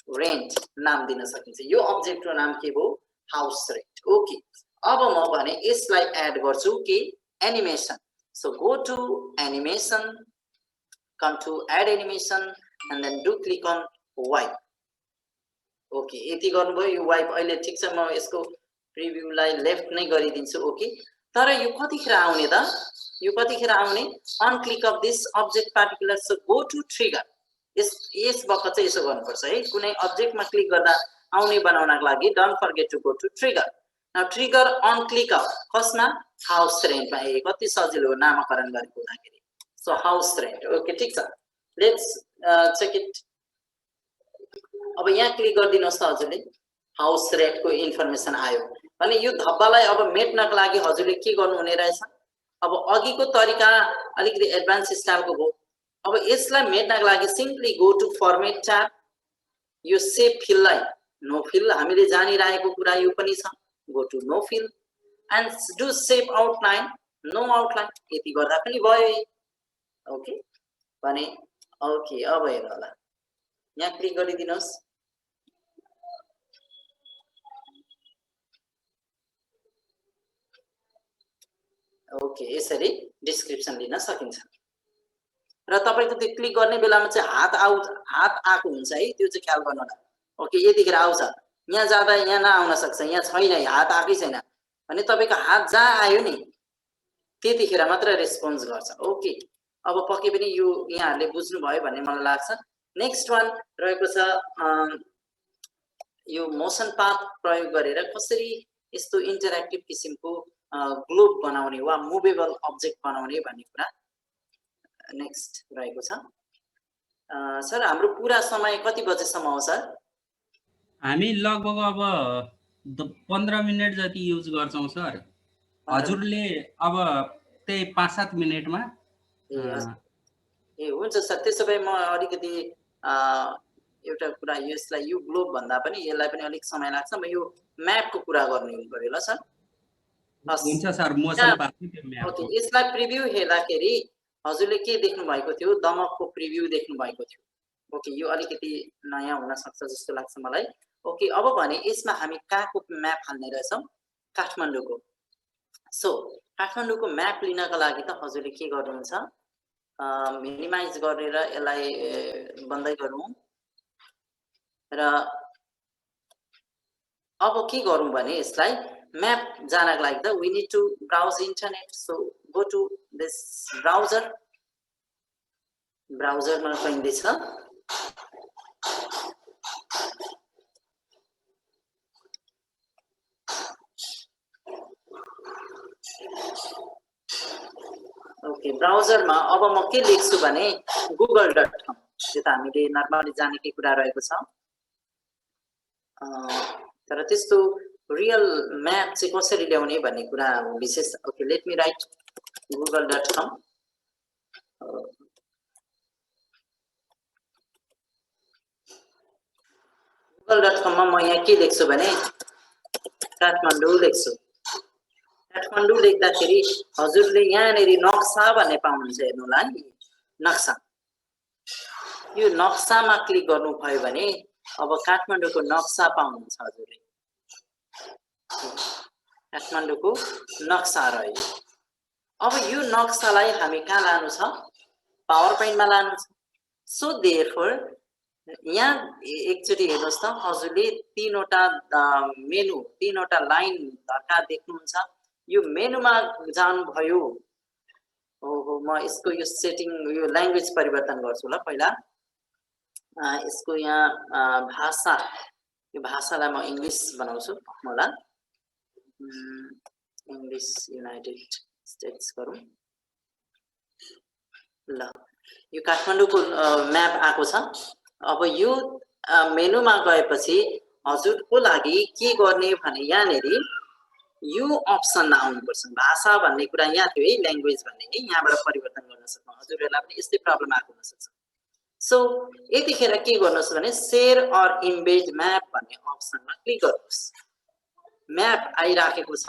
rent नाम दिन सकिन्छ यो अब्जेक्टको नाम के हो हाउस रेन्ट ओके अब म भने यसलाई एड गर्छु के animation so go to animation come to add animation and then do click on wipe okay यति गर्नुभयो यो वाइप अहिले ठीक छ म यसको प्रिभ्यूलाई लेफ्ट नै गरिदिन्छु ओके तर यो कतिखेर आउने त यो कतिखेर आउने on click of this object particular so go to trigger यस बखत चाहिँ यसो गर्नुपर्छ है कुनै अब्जेक्टमा क्लिक गर्दा आउने बनाउनको लागि don't forget to go to trigger now trigger on click of कसमा हाउस रेन्टमा कति सजिलो हो नामकरण गरेको हुँदाखेरि सो हाउस रेन्ट ओके ठीक छ लेट्स चेक इट अब यहाँ क्लिक गरिदिनुहोस् त हजुरले हाउस रेन्टको इन्फर्मेसन आयो भने यो धब्बालाई अब मेट्नको लागि हजुरले के गर्नु हुने रहेछ अब अघिको तरिका अलिकति एडभान्स स्टाइलको हो अब यसलाई मेट्नको लागि simply go to format tab यो सेप फिललाई नो फिल हामीले जानिरहेको कुरा यो पनि छ go to no fill and do shape outline no outline यति गर्दा पनि भयो ओके भने ओके अब हेर्नु होला यहाँ क्लिक गरिदिनुहोस् ओके यसरी डिस्क्रिप्सन दिन सकिन्छ र तपाईको त्यो क्लिक गर्ने बेलामा चाहिँ हात आएको हुन्छ है त्यो चाहिँ ख्याल गर्नु होला ओके यतिखेर आउँछ यहाँ जाँदा यहाँ नआउन सक्छ यहाँ छैन हात आएकै छैन भने तपाईको हात जहाँ आयो नि त्यतिखेर मात्र रेस्पोन्स गर्छ। ओके, अब पक्कै पनि यो यहाँहरूले बुझ्नुभयो भन्ने मलाई लाग्छ। नेक्स्ट वान रहेको छ यो मोसन पाथ प्रयोग गरेर कसरी यस्तो इन्टरेक्टिभ किसिमको ग्लोब बनाउने वा मुभेबल अब्जेक्ट बनाउने भन्ने कुरा नेक्स्ट रहेको छ। सर हाम्रो पुरा समय कति बजेसम्म हो सर? हामी लगभग अब 15 मिनेट जति युज गर्छौं सर। हजुरले अब त्यही 5-7 मिनेटमा ए हुन्छ सर। त्यसो भए म अलिकति एउटा कुरा यसलाई यो ग्लोब भन्दा पनि यसलाई पनि अलिक समय लाग्छ। म यो म्यापको कुरा गर्नु पर्यो ल सर। हुन्छ सर, मोसन पाथको त्यो म्याप। ओके, यसलाई प्रिभ्यू हेर्दाखेरि हजुरले के देख्नु भएको थियो? दमकको प्रिभ्यू देख्नु भएको थियो। ओके, यो अलिकति नयाँ हुन सक्छ जस्तो लाग्छ मलाई। ओके, अब भने यसमा हामी कहाँको म्याप हाल्ने रहेछौँ? काठमाडौँको। सो काठमाडौँको म्याप लिनका लागि त हजुरले के गर्नुहुन्छ? मिनिमाइज गरेर यसलाई बन्दै गरौँ र अब के गरौँ भने यसलाई म्याप जानका लागि त we need to browse internet. So go to this browser. ब्राउजरमा पाइँदैछ ओके। ब्राउजरमा अब म के लेख्छु भने google.com। यो त हामीले नर्मली जानेकै कुरा रहेको छ। तर त्यस्तो रियल म्याप चाहिँ कसरी ल्याउने भन्ने कुरा विशेष। Okay, let me right google.com। google.com मा म यहाँ के लेख्छु भने काठमाडौँ लेख्छु। काठमाडौँ लेख्दाखेरि हजुरले यहाँनेरि नक्सा भन्ने पाउनुहुन्छ, हेर्नु होला है। नक्सा, यो नक्सामा क्लिक गर्नुभयो भने अब काठमाडौँको नक्सा पाउनुहुन्छ हजुरले। काठमाडौँको नक्सा रह्यो। अब यो नक्सालाई हामी कहाँ लानु छ? पावर पोइन्टमा लानु छ। सो देयरफोर यहाँ एकचोटि हेर्नुहोस् त, हजुरले तीनवटा मेनु, तीनवटा लाइन धक्का देख्नुहुन्छ। यो मेनुमा जानुभयो। ओहो, म यसको यो सेटिङ, यो ल्याङ्ग्वेज परिवर्तन गर्छु ल पहिला। यसको यहाँ भाषा, यो भाषालाई म इङ्ग्लिस बनाउँछु होला। इङ्ग्लिस युनाइटेड स्टेट्स गरौँ ल। यो काठमाडौँको म्याप आएको छ। अब यो मेनुमा गएपछि हजुरको लागि के गर्ने भने यहाँनेरि यो अप्सनमा आउनुपर्छ। भाषा भन्ने कुरा यहाँ थियो है, ल्याङ्ग्वेज भन्ने है, यहाँबाट परिवर्तन गर्न सक्नु। हजुरहरूलाई पनि यस्तै प्रब्लम आएको हुनसक्छ। सो यतिखेर के गर्नुहोस् भने सेयर अर इम्बेड म्याप भन्ने अप्सनमा क्लिक गर्नुहोस्। म्याप आइराखेको छ।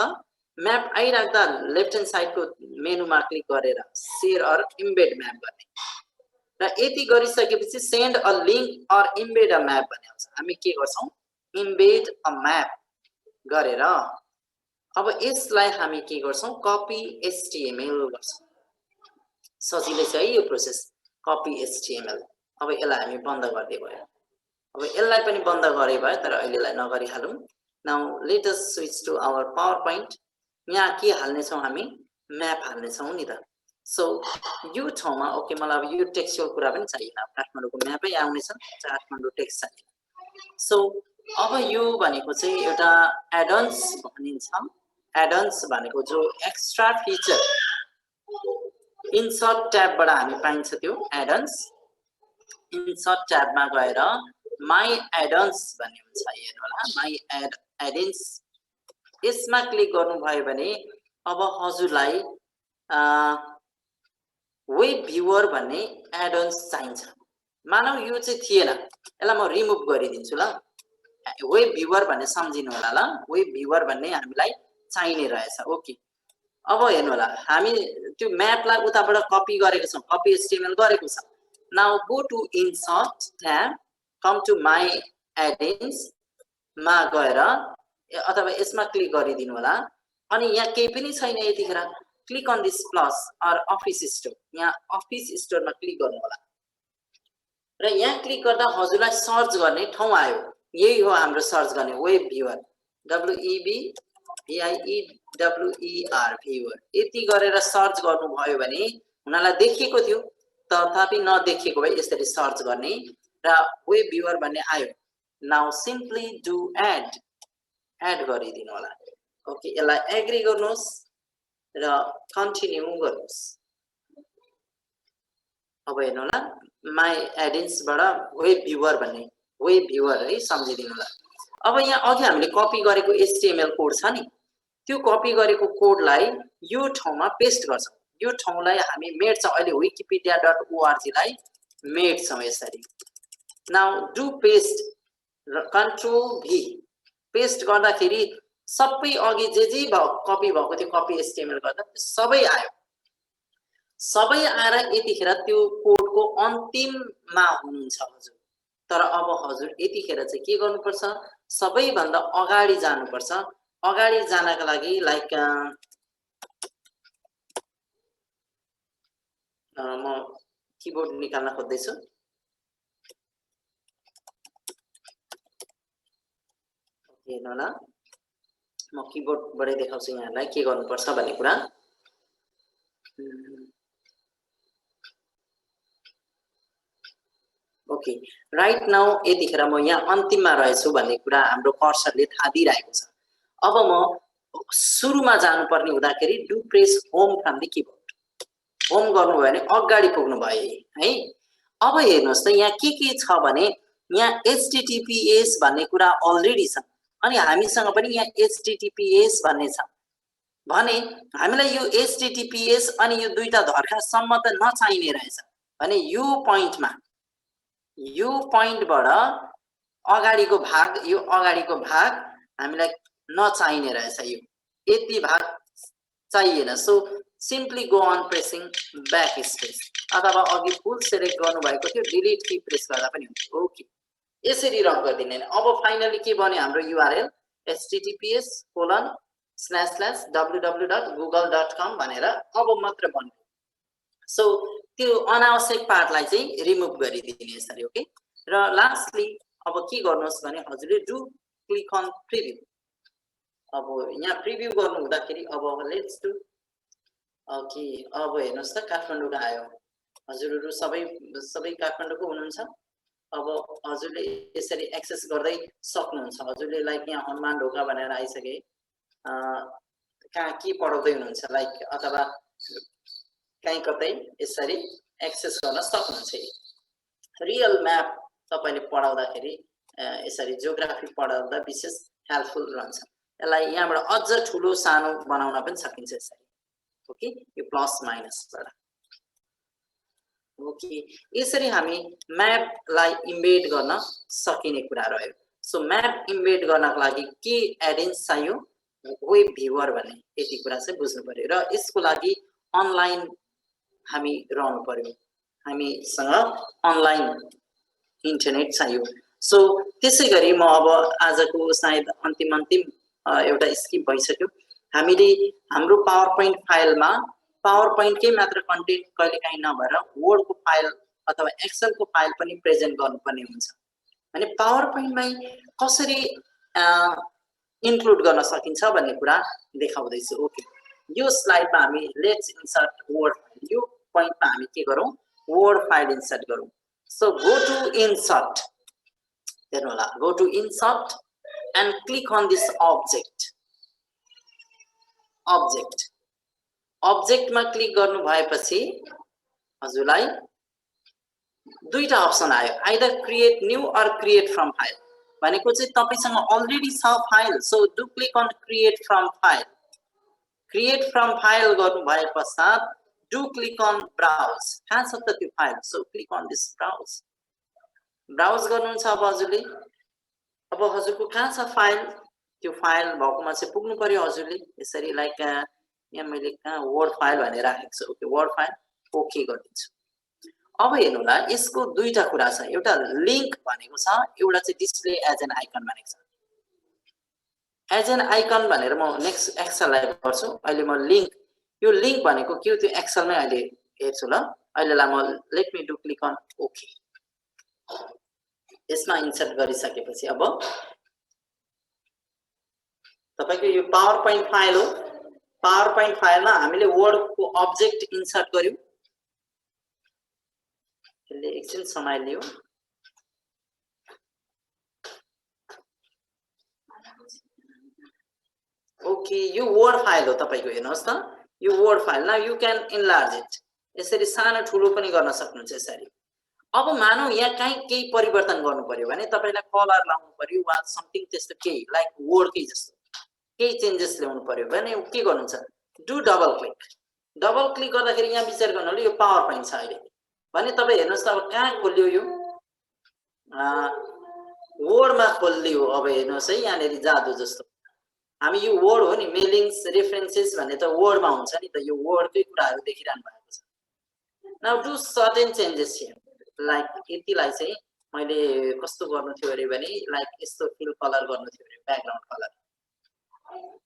म्याप आइराख्दा लेफ्ट ह्यान्ड साइडको मेनुमा क्लिक गरेर सेयर अर इम्बेड म्याप गर्ने र यति गरिसकेपछि send a link or embed a map भन्ने आउँछ। हामी के गर्छौँ? इम्बेड अ म्याप गरेर अब यसलाई हामी के गर्छौँ? कपी एचटिएमएल गर्छौँ। सजिलै छ है यो प्रोसेस, कपी एचटिएमएल। अब यसलाई हामी बन्द गरिदिए भयो। अब यसलाई पनि बन्द गरे भयो, तर अहिलेलाई नगरिहालौँ। Now let us switch to our power point. यहाँ के हाल्नेछौँ? हामी म्याप हाल्नेछौँ नि त। सो यो ठाउँमा ओके, मलाई अब यो टेक्स्चुअल कुरा पनि चाहिएन। काठमाडौँको म्यापै आउनेछ, काठमाडौँ टेक्स्ट चाहिएन। सो अब यो भनेको चाहिँ एउटा एडन्स भनिन्छ। एडन्स भनेको जो एक्स्ट्रा फिचर इन्सर्ट ट्याबबाट हामी पाइन्छ त्यो एडन्स। इन्सर्ट ट्याबमा गएर माई एडन्स भन्ने हुन्छ, हेर्नु होला, माई एडन्स। यसमा क्लिक गर्नुभयो भने अब हजुरलाई वेब भ्युअर भन्ने एडन्स चाहिन्छ। मानौ यो चाहिँ थिएन, यसलाई म रिमुभ गरिदिन्छु ल। वेब भ्युअर भन्ने सम्झिनु होला ल। वेब भ्युअर भन्ने हामीलाई चाहिने रहेछ। ओके, अब हेर्नु होला, हामी त्यो म्यापलाई उताबाट कपी गरेको छौँ, कपी एचटिएमएल गरेको छ। Now go to insert tab, come to my addons मा गएर अथवा यसमा क्लिक गरिदिनु होला। अनि यहाँ केही पनि छैन यतिखेर। Click on this plus or office store. यहाँ अफिस स्टोरमा क्लिक गर्नु होला र यहाँ क्लिक गर्दा हजुरलाई सर्च गर्ने ठाउँ आयो। यही हो हाम्रो सर्च गर्ने web viewer, WEB VIEWER viewer यति गरेर सर्च गर्नुभयो भने उनीहरूलाई देखिएको थियो, तथापि नदेखिएको भए यसरी सर्च गर्ने र वेब भ्युअर भन्ने आयो। नाउ सिम्पली डु एड गरिदिनु होला। ओके, यसलाई एग्री गर्नुहोस् र कन्टिन्यू गर्नुहोस्। अब हेर्नु होला, माई एडिन्सबाट वेब भ्युअर भन्ने वेब भ्युअर है, सम्झिदिनु होला। अब यहाँ अघि हामीले कपी गरेको HTML कोड छ नि, त्यो कपी गरेको कोडलाई यो ठाउँमा पेस्ट गर्छौँ। यो ठाउँलाई हामी मेट्छौँ, अहिले wikipedia.org लाई मेट्छौँ यसरी। नाउ डु पेस्ट र कन्ट्रोल भी पेस्ट गर्दाखेरि सबै अघि जे कपी भएको थियो कपी HTML गर्दा सबै आयो। सबै आएर यतिखेर त्यो कोडको अन्तिममा हुनुहुन्छ हजुर। तर अब हजुर यतिखेर चाहिँ के गर्नुपर्छ, सबैभन्दा अगाडि जानुपर्छ। अगाडि जानका लागि लाइक म किबोर्ड निकाल्न खोज्दैछु। हेर्नु होला, म किबोर्डबाटै देखाउँछु यहाँलाई के गर्नुपर्छ भन्ने कुरा। ओके, राइट नाउ यतिखेर म यहाँ अन्तिममा रहेछु भन्ने कुरा हाम्रो कर्सरले थाहा दिइरहेको छ। अब म सुरुमा जानुपर्ने हुँदाखेरि do press home from the keyboard. Home गर्नुभयो भने अगाडि पुग्नु भयो है। अब हेर्नुहोस् त यहाँ के छ भने यहाँ HTTPS भन्ने कुरा अलरेडी छ अनि हामीसँग पनि यहाँ HTTPS भन्ने छ भने हामीलाई यो HTTPS अनि यो दुईटा धर्खासम्म त नचाहिने रहेछ भने यो पोइन्टबाट अगाडिको भाग, यो अगाडिको भाग हामीलाई नचाहिने रहेछ। यो यति भाग चाहिएन। So simply go on pressing backspace अथवा अघि फुल सेलेक्ट गर्नुभएको थियो डिलिट की प्रेस गर्दा पनि हुन्छ। ओके, यसरी रन गरिदिने। अब फाइनली के बन्यो हाम्रो URL https://www.google.com भनेर अब मात्र बन्यो। सो त्यो अनावश्यक पार्टलाई चाहिँ रिमुभ गरिदिने यसरी। ओके, र लास्टली अब के गर्नुहोस् भने हजुरले डु क्लिक अन प्रिभ्यू। अब यहाँ प्रिभ्यू गर्नु हुँदाखेरि अब लेट्स डु ओके। अब हेर्नुहोस् त काठमाडौँको आयो। हजुरहरू सबै काठमाडौँको हुनुहुन्छ। अब हजुरले यसरी एक्सेस गर्दै सक्नुहुन्छ। हजुरले लाइक यहाँ हनुमान ढोका भनेर आइसके कहाँ के पढाउँदै हुनुहुन्छ लाइक अथवा कहीँ कतै यसरी एक्सेस गर्न सक्नुहुन्छ। रियल म्याप तपाईले पढाउँदाखेरि यसरी जियोग्राफी पढाउँदा विशेष हेल्पफुल रहन्छ। यसलाई यहाँबाट अझ ठुलो सानो बनाउन पनि सकिन्छ यसरी। ओके, यो प्लस माइनसबाट। ओके, यसरी हामी म्यापलाई इम्बेड गर्न सकिने कुरा रह्यो। सो म्याप इम्बेड गर्नको लागि के एडिन्स चाहियो, वेब भ्युअर भन्ने यति कुरा चाहिँ बुझ्नु पर्यो र यसको लागि अनलाइन हामी रहनु पर्यो, हामीसँग अनलाइन इन्टरनेट चाहियो। सो त्यसै गरी म अब आजको सायद अन्तिम एउटा स्किप भइसक्यो। हामीले हाम्रो पावर पोइन्ट फाइलमा पावर पोइन्टकै मात्र कन्टेन्ट कहिलेकाहीँ नभएर वर्डको फाइल अथवा एक्सेलको फाइल पनि प्रेजेन्ट गर्नुपर्ने हुन्छ भने पावर पोइन्टमै कसरी इन्क्लुड गर्न सकिन्छ भन्ने कुरा देखाउँदैछु। ओके, यो स्लाइडमा हामी लेट्स इन्सर्ट वर्ड फाइल, यो पोइन्टमा हामी के गरौँ, वर्ड फाइल इन्सर्ट गरौँ। सो गो टु इन्सर्ट, हेर्नु होला, go to insert and click on this अब्जेक्टमा क्लिक गर्नु भएपछि हजुरलाई दुईटा अप्सन आयो, either create new or create from file भनेको चाहिँ तपाईसँग अलरेडी छ file. So do click on create from file. Create from file गर्नु भए पश्चात डु क्लिक अन ब्राउज। कहाँ छ त त्यो file? So click on this browse गर्नुहुन्छ। अब हजुरले अब हजुरको कहाँ छ फाइल, त्यो फाइल भएकोमा चाहिँ पुग्नु पर्यो हजुरले। यसरी लाइक यहाँ मैले कहाँ वर्ड फाइल भनेर राखेको छु। ओके, वर्ड फाइल ओके गरिदिन्छु। अब हेर्नु होला, यसको दुईटा कुरा छ, एउटा लिंक भनेको छ, एउटा चाहिँ डिस्प्ले एज एन आइकन भनेको छ। एज एन आइकन भनेर म नेक्स्ट एक्सेललाई गर्छु। अहिले म लिंक, यो लिंक भनेको के हो त्यो एक्सेलमै अहिले हेर्छु ल। अहिलेलाई म let me do click on okay. यसमा इन्सर्ट गरिसकेपछि अब तपाईको यो पावर पोइन्ट फाइल हो। पावर पोइन्ट फाइलमा हामीले वर्डको अब्जेक्ट इन्सर्ट गर्यौं। यसले एकछिन समय लियो। ओके, यो वर्ड फाइल हो तपाईको, हेर्नुहोस् त यो Word file. Now you can enlarge it. यसरी सानो ठुलो पनि गर्न सक्नुहुन्छ यसरी। अब मानौ यहाँ कहीँ केही परिवर्तन गर्नु पर्यो भने तपाईलाई कलर लाउनु पर्यो वा समथिङ त्यस्तो केही लाइक वर्डकै जस्तो केही चेन्जेस ल्याउनु पर्यो भने के गर्नुहुन्छ, do double click. Double click गर्दाखेरि यहाँ विचार गर्नुले यो पावर पोइन्ट छ अहिले भने तपाईँ हेर्नुहोस् त अब कहाँ खोल्यो यो वर्डमा खोलियो। अब हेर्नुहोस् है यहाँनिर जादु जस्तो हामी यो वर्ड हो नि मेलिङ्स रेफरेन्सेस भन्ने त वर्डमा हुन्छ नि त, यो वर्डकै कुराहरू देखिरहनु भएको छ। Now do certain changes here like यतिलाई चाहिँ मैले कस्तो गर्नु थियो अरे भने लाइक यस्तो फिल कलर गर्नु थियो अरे, ब्याकग्राउन्ड कलर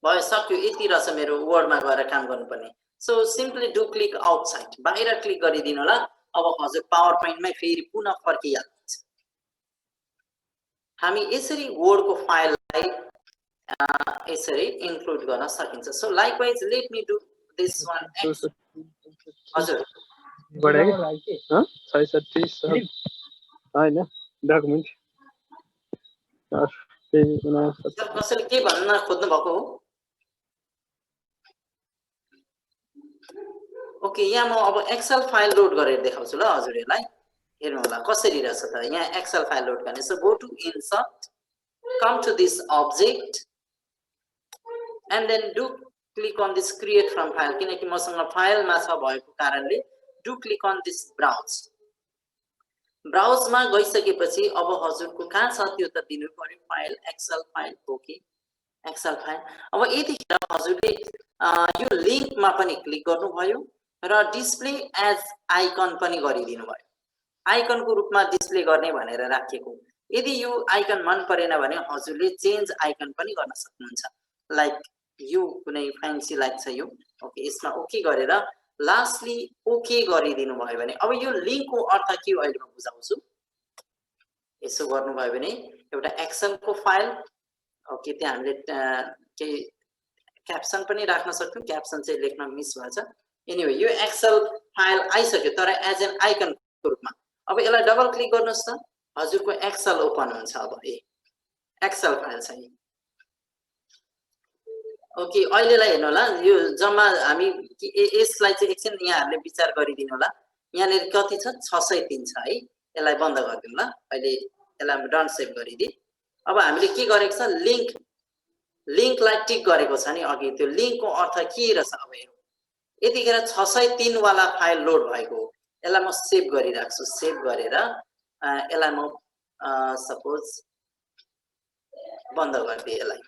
भयो, सक्यो। यति रहेछ मेरो वर्डमा गएर काम गर्नुपर्ने। So simply do click outside, बाहिर क्लिक गरिदिनु होला। अब हजुर पावर पोइन्टमै फेरि पुनः फर्किहाल्नुहुन्छ। हामी यसरी वर्डको फाइललाई यसरी इन्क्लुड गर्न सकिन्छ। So likewise late me do this one. हजुर हैन डकुमेन्ट कसैले के भन्न खोज्नु भएको हो? ओके, यहाँ म अब एक्सेल फाइल लोड गरेर देखाउँछु ल हजुरहरूलाई। हेर्नु होला कसरी रहेछ त। यहाँ एक्सेल फाइल लोड गर्ने। So go to insert, come to this object and then do click on this create from file, किनकि मसँग फाइलमा छ भएको कारणले do click on this browse. ब्राउजमा गइसकेपछि अब हजुरको कहाँ छ त्यो त दिनु पर्यो, file excel file. Okay, excel file. अब यतिखेर हजुरले यो लिङ्कमा पनि क्लिक गर्नुभयो र डिस्प्ले एज आइकन पनि गरिदिनु भयो। आइकनको रूपमा डिस्प्ले गर्ने भनेर राखिएको। यदि यो आइकन मन परेन भने हजुरले चेन्ज आइकन पनि गर्न सक्नुहुन्छ। लाइक यो कुनै फ्यान्सी लाइक छ यो। ओके, यसमा ओके गरेर लास्टली ओके गरिदिनु भयो भने अब यो लिङ्कको अर्थ के हो अहिले म बुझाउँछु। यसो गर्नुभयो भने एउटा एक्सेलको फाइल। ओके, त्यहाँ हामीले केही क्याप्सन पनि राख्न सक्छौँ। क्याप्सन चाहिँ लेख्न मिस भएछ। एनिवे यो एक्सेल फाइल आइसक्यो तर एज एन आइकनको रूपमा। अब यसलाई डबल क्लिक गर्नुहोस् त, हजुरको एक्सेल ओपन हुन्छ। अब एक्सेल फाइल छ। ओके, अहिलेलाई हेर्नु होला यो जम्मा हामी यसलाई चाहिँ एकछिन यहाँहरूले विचार गरिदिनु होला। यहाँनिर कति छ, 603 छ है। यसलाई बन्द गरिदिउँ ल अहिले। यसलाई डन सेभ गरिदिए। अब हामीले के गरेको छ, लिङ्कलाई टिक गरेको छ नि अघि। त्यो लिङ्कको अर्थ के रहेछ अब हेरौँ। यतिखेर 603 वाला फाइल लोड भएको हो। यसलाई म सेभ गरिराख्छु। सेभ गरेर यसलाई म सपोज बन्द गरिदिएँ। यसलाई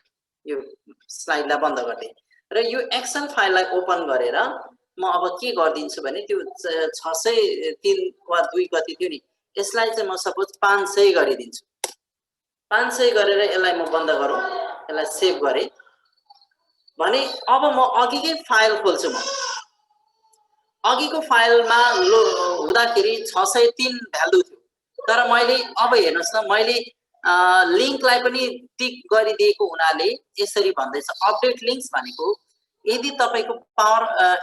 यो स्लाइडलाई बन्द गरिदिएँ र यो एक्सेल फाइललाई ओपन गरेर म अब के गरिदिन्छु भने त्यो 603 वा 2 कति थियो नि, यसलाई चाहिँ म सपोज 500 गरिदिन्छु। 500 गरेर यसलाई म बन्द गरौँ। यसलाई सेभ गरेँ भने अब म अघिकै फाइल खोल्छु। म अघिको फाइलमा हुँदाखेरि 603 भ्यालु थियो तर मैले अब हेर्नुहोस् न मैले लिङ्कलाई पनि टिक गरिदिएको हुनाले यसरी भन्दैछ अपडेट लिङ्क्स भनेको यदि तपाईको पावर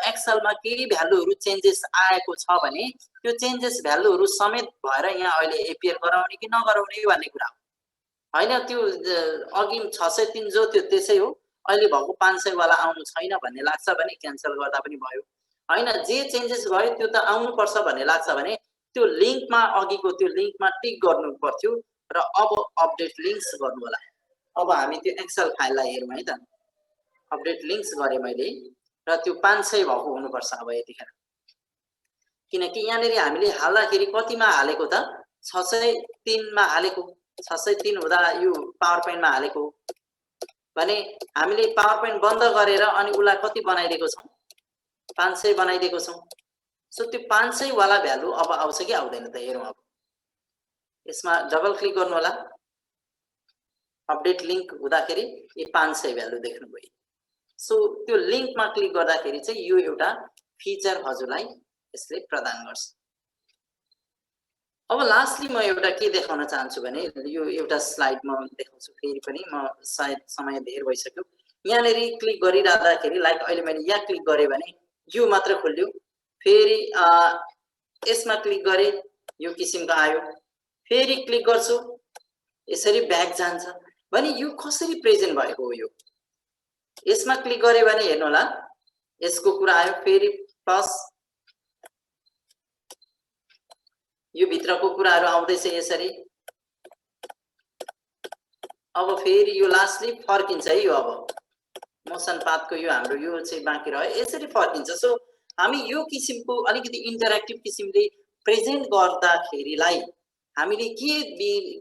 एक्सेलमा केही भ्यालुहरु चेन्जेस आएको छ भने त्यो चेन्जेस भ्यालुहरु समेत भएर यहाँ अहिले एपियर गराउने कि नगराउने भन्ने कुरा हो हैन। त्यो अघि 603 जो त्यो त्यसै हो, अहिले भएको 500 वाला आउनु छैन भन्ने लाग्छ भने क्यान्सल गर्दा पनि भयो हैन। जे चेन्जेस भयो त्यो त आउनु पर्छ भन्ने लाग्छ भने त्यो लिङ्कमा अघिको त्यो लिङ्कमा टिक गर्नु पर्थ्यो र अब अपडेट लिङ्क्स गर्नु होला। अब हामी त्यो एक्सेल फाइललाई हेरौँ है त। अपडेट लिङ्क्स गरे मैले र त्यो 500 भएको हुनुपर्छ अब यतिखेर, किनकि यहाँनेरि हामीले हाल्दाखेरि कतिमा हालेको त 603 मा हालेको। 603 हुँदा यो पावर पोइन्टमा हालेको भने हामीले पावर पोइन्ट बन्द गरेर अनि उलाई कति बनाइदिएको छौं, 500 बनाइदिएको छौं। सो त्यो 500 वाला भ्यालु अब आउँछ कि आउँदैन त हेरौँ। अब यसमा डबल क्लिक गर्नु होला। अपडेट लिङ्क हुँदाखेरि यो 500 भ्यालु देख्नुभयो। सो त्यो लिङ्कमा क्लिक गर्दाखेरि चाहिँ यो एउटा फिचर हजुरलाई यसले प्रदान गर्छ। अब लास्टली म एउटा के देखाउन चाहन्छु भने यो एउटा स्लाइड म देखाउँछु फेरि पनि, म सायद समय धेर भइसक्यो। यहाँनिर क्लिक गरिराख्दाखेरि लाइक अहिले मैले यहाँ क्लिक गरेँ भने यो मात्र खोल्यो, फेरि यसमा क्लिक गरेँ यो किसिमको आयो, फेरि क्लिक गर्छु यसरी ब्याक जान्छ भने यो कसरी प्रेजेन्ट भएको हो। यो यसमा क्लिक गरे भने हेर्नु होला यसको कुरा आयो, फेरि प्लस यो भित्रको कुराहरु आउँदैछ यसरी। अब फेरि यो लास्टली फर्किन्छ है, यो अब मोसन पाथको यो हाम्रो यो चाहिँ बाँकी रह्यो, यसरी फर्किन्छ। सो हामी यो किसिमको अलिकति इन्टरेक्टिभ किसिमले प्रेजेन्ट गर्दाखेरिलाई हामीले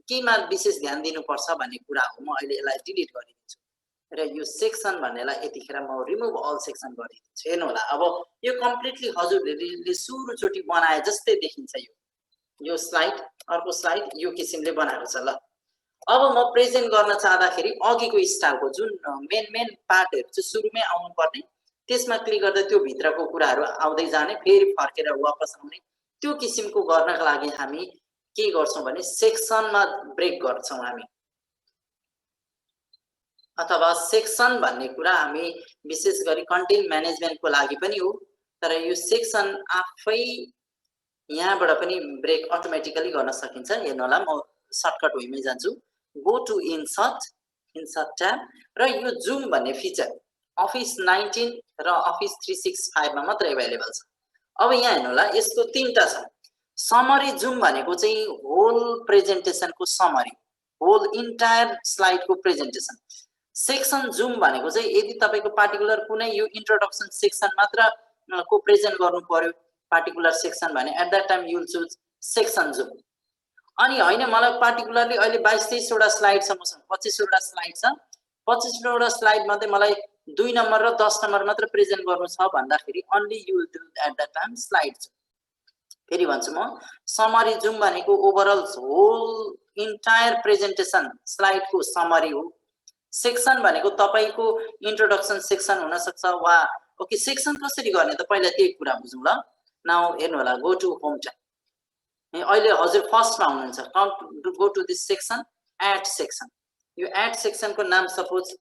केमा विशेष ध्यान दिनुपर्छ भन्ने कुरा हो। म अहिले यसलाई डिलिट गरिदिन्छु र यो सेक्सन भन्नेलाई यतिखेर म रिमुभ अल सेक्सन गरिदिन्छु। हेर्नु होला अब यो कम्प्लिटली हजुरले सुरुचोटी बनाए जस्तै देखिन्छ। यो स्लाइड, अर्को स्लाइड यो किसिमले बनाएको छ। ल अब म प्रेजेन्ट गर्न चाहँदाखेरि अघिको स्टाइलको जुन मेन पार्टहरु चाहिँ सुरुमै आउनु पर्ने, त्यसमा क्लिक गर्दा त्यो भित्रको कुराहरु आउँदै जाने, फेरि फर्केर वापस आउने, त्यो किसिमको गर्नका लागि हामी के गर्छौं भने सेक्सनमा ब्रेक गर्छौं हामी, अथवा सेक्सन भन्ने कुरा हामी विशेष गरी कन्टेन्ट म्यानेजमेन्टको लागि पनि हो। तर यो सेक्सन आफै यहाँबाट पनि ब्रेक अटोमेटिकली गर्न सकिन्छ। हेर्नु होला म सर्टकट वेमै जान्छु, गो टु इन्सर्ट ट्याब र यो जुम भन्ने फिचर अफिस 19 र अफिस 365 मा मात्र अवेलेबल छ। अब यहाँ हेर्नु होला यसको तीनटा छ। समरी जुम भनेको चाहिँ होल प्रेजेन्टेसनको समरी, होल इन्टायर स्लाइडको प्रेजेन्टेसन। सेक्सन जुम भनेको चाहिँ यदि तपाईको पार्टिकुलर कुनै यो इन्ट्रोडक्सन सेक्सन मात्र को प्रेजेन्ट गर्नु पर्यो पार्टिकुलर सेक्सन भने at that time you will choose section zoom. अनि हैन मलाई पार्टिकुलरली अहिले 22-23 वटा स्लाइड छ, मसँग 25 वटा स्लाइड छ, 25 वटा स्लाइड मध्ये मलाई 2 नम्बर र 10 नम्बर मात्र प्रेजेन्ट गर्नु छ भन्दाखेरि only you will do at that time slide zoom. फेरि भन्छु म, समरी जुम भनेको ओभरअल होल इन्टायर प्रेजेन्टेसन स्लाइडको समरी हो। सेक्सन भनेको तपाईको इन्ट्रोडक्सन सेक्सन हुन सक्छ वा ओके सेक्सन कसरी गर्ने त पहिला त्यही कुरा बुझौँ। ल नाउ हेर्नु होला गो टु होम ट्याब, अहिले हजुर फर्स्टमा हुनुहुन्छ, go to this section, add section. यो एड सेक्सनको नाम सपोज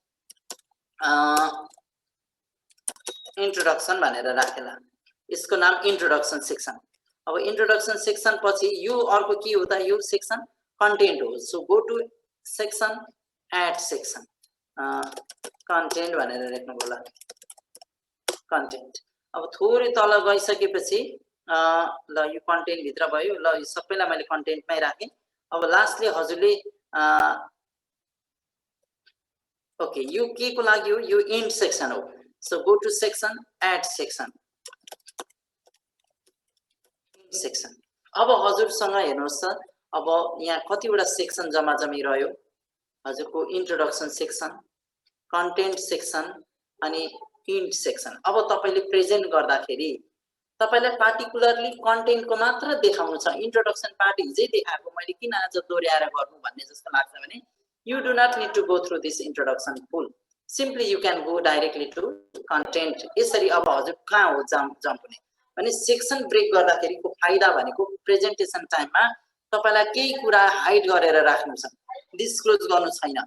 इन्ट्रोडक्सन भनेर राखेला, यसको नाम इन्ट्रोडक्सन सेक्सन। अब इन्ट्रोडक्सन सेक्सन पछि यो अर्को के हो त, यो सेक्सन कन्टेन्ट हो। So go to section add section, content भनेर लेख्नु होला, कन्टेन्ट। अब थोरै तल गइसकेपछि ल यो कन्टेन्ट भित्र भयो। ल यो सबैलाई मैले कन्टेन्टमै राखे। अब लास्टले हजुरले ओके यो के को लागि हो, यो इन्ड सेक्सन हो। So go to section add section, section. अब हजुरसँग हेर्नुहोस् त अब यहाँ कतिवटा सेक्सन जम्मा जमी रह्यो, हजुरको इन्ट्रोडक्सन सेक्सन, कन्टेन्ट सेक्सन अनि इन्ड सेक्सन। अब तपाईले प्रेजेन्ट गर्दाखेरि तपाईलाई पार्टिकुलरली कन्टेन्टको मात्र देखाउनु छ। इन्ट्रोडक्सन पार्ट हिजै देखाएको मैले किन आज दोहोर्याएर गर्नु भन्ने जस्तो लाग्छ भने you do not need to go through this introduction full, simply you can go directly to content। यसरी अब हजुर कहाँ हो जम्प हुने भने सेक्सन ब्रेक गर्दाखेरिको फाइदा भनेको प्रेजेन्टेसन टाइममा तपाईलाई केही कुरा हाइड गरेर राख्नु छ, डिस्क्लोज गर्नु छैन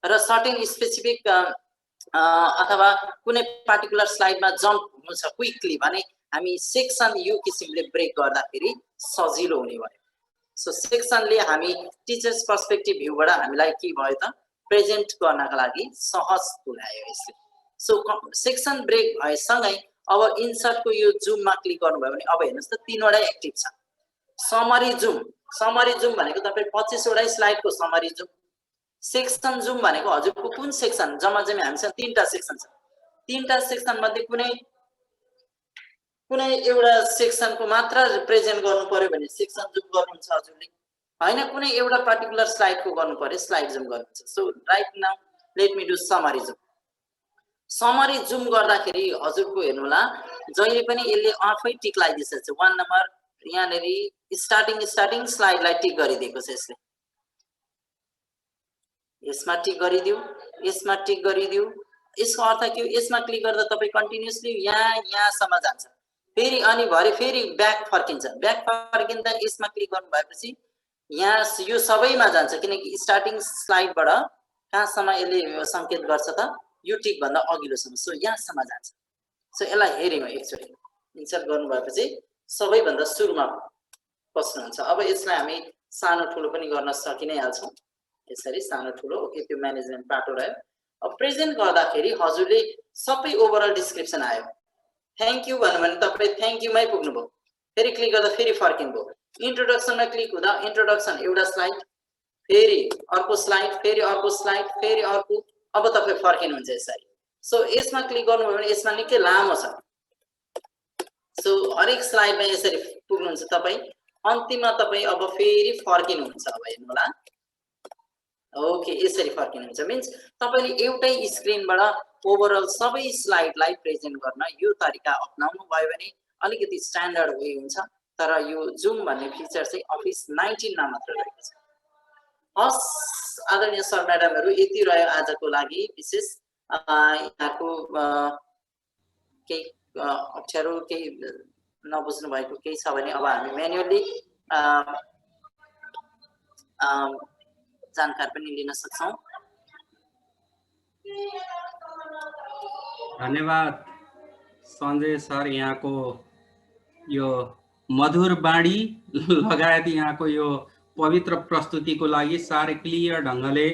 र सर्टेन स्पेसिफिक अथवा कुनै पार्टिकुलर स्लाइडमा जम्प हुनु छ क्विकली भने हामी सेक्सन यो किसिमले ब्रेक गर्दाखेरि सजिलो हुने भयो। सो सेक्सनले हामी टिचर्स पर्सपेक्टिभ भ्यूबाट हामीलाई के भयो त प्रेजेन्ट गर्नका लागि सहज तुल्यायो यसले। सो सेक्सन ब्रेक भएसँगै अब इन्सर्टको यो जुममा क्लिक गर्नुभयो भने अब हेर्नुहोस् त तीनवटा एक्टिभ छ। समरी जुम, समरी जुम भनेको तपाईँ 25 वटा स्लाइडको समरी जुम। सेक्सन जुम भनेको हजुरको कुन सेक्सन जम्मा जम्मी हामीसँग 3टा सेक्सन छ, 3टा सेक्सन मध्ये कुनै एउटा सेक्सनको मात्र प्रेजेन्ट गर्नु पर्यो भने सेक्सन जुम गर्नुहुन्छ हजुरले, हैन कुनै एउटा पार्टिकुलर स्लाइडको गर्नु पर्यो स्लाइड जुम गर्नुहुन्छ। So right now let me do summary zoom. Summary zoom गर्दाखेरि हजुरको हेर्नु होला जहिले पनि यसले आफै टिक लगाइदिन्छ। 1 नम्बर यहाँनेरि स्टार्टिङ स्लाइडलाई टिक गरिदिएको छ यसले, यसमा टिक गरिदियो, यसमा टिक गरिदियो। यसको अर्थ के हो, यसमा क्लिक गर्दा तपाईँ कन्टिन्युअसली यहाँसम्म जान्छ, फेरि अनि भरे फेरि ब्याक फर्किन्छ, ब्याक फर्किँदा यसमा क्लिक गर्नु भएपछि यहाँ यो सबैमा जान्छ किनकि स्टार्टिङ स्लाइडबाट कहाँसम्म यसले संकेत गर्छ त यो टिकभन्दा अघिल्लोसम्म सो यहाँसम्म जान्छ सो यसलाई हेऱ्यौँ एकचोटि इन्सर्ट गर्नुभएपछि सबैभन्दा सुरुमा पस्नुहुन्छ अब यसलाई हामी सानो ठुलो पनि गर्न सकि नै हाल्छौँ यसरी सानो ठुलो ओके त्यो म्यानेजमेन्ट पाटो रह्यो अब प्रेजेन्ट गर्दाखेरि हजुरले सबै ओभरअल डिस्क्रिप्सन आयो थ्याङ्क यू भन्नु भने तपाईँ थ्याङ्क यूमै पुग्नुभयो फेरि क्लिक गर्दा फेरि फर्किनुभयो इन्ट्रोडक्सनमा क्लिक हुँदा इन्ट्रोडक्सन एउटा स्लाइड फेरि अर्को स्लाइड फेरि अर्को स्लाइड फेरि अर्को अब तपाईँ फर्किनुहुन्छ यसरी सो यसमा क्लिक गर्नुभयो भने यसमा निकै लामो छ सो हरेक स्लाइडमा यसरी पुग्नुहुन्छ तपाईँ अन्तिममा तपाईँ अब फेरि फर्किनुहुन्छ अब हेर्नुहोला ओके यसरी फर्किनुहुन्छ मिन्स तपाईँले एउटै स्क्रिनबाट ओभरअल सबै स्लाइडलाई प्रेजेन्ट गर्न यो तरिका अपनाउनु भयो भने अलिकति स्ट्यान्डर्ड वे हुन्छ तर यो जुम भन्ने फिचर चाहिँ अफिस 19 मा मात्र रहेको छ हस् आदरणीय सर म्याडमहरू यति रह्यो आजको लागि विशेष यहाँको केही अप्ठ्यारो केही नबुझ्नु भएको केही छ भने अब हामी म्यानुअली जानकारी पनि लिन सक्छौं धन्यवाद सञ्जय सर यहाँको यो मधुर बाणी लगायत यहाँको यो पवित्र प्रस्तुतिको लागि साह्रै क्लियर ढङ्गले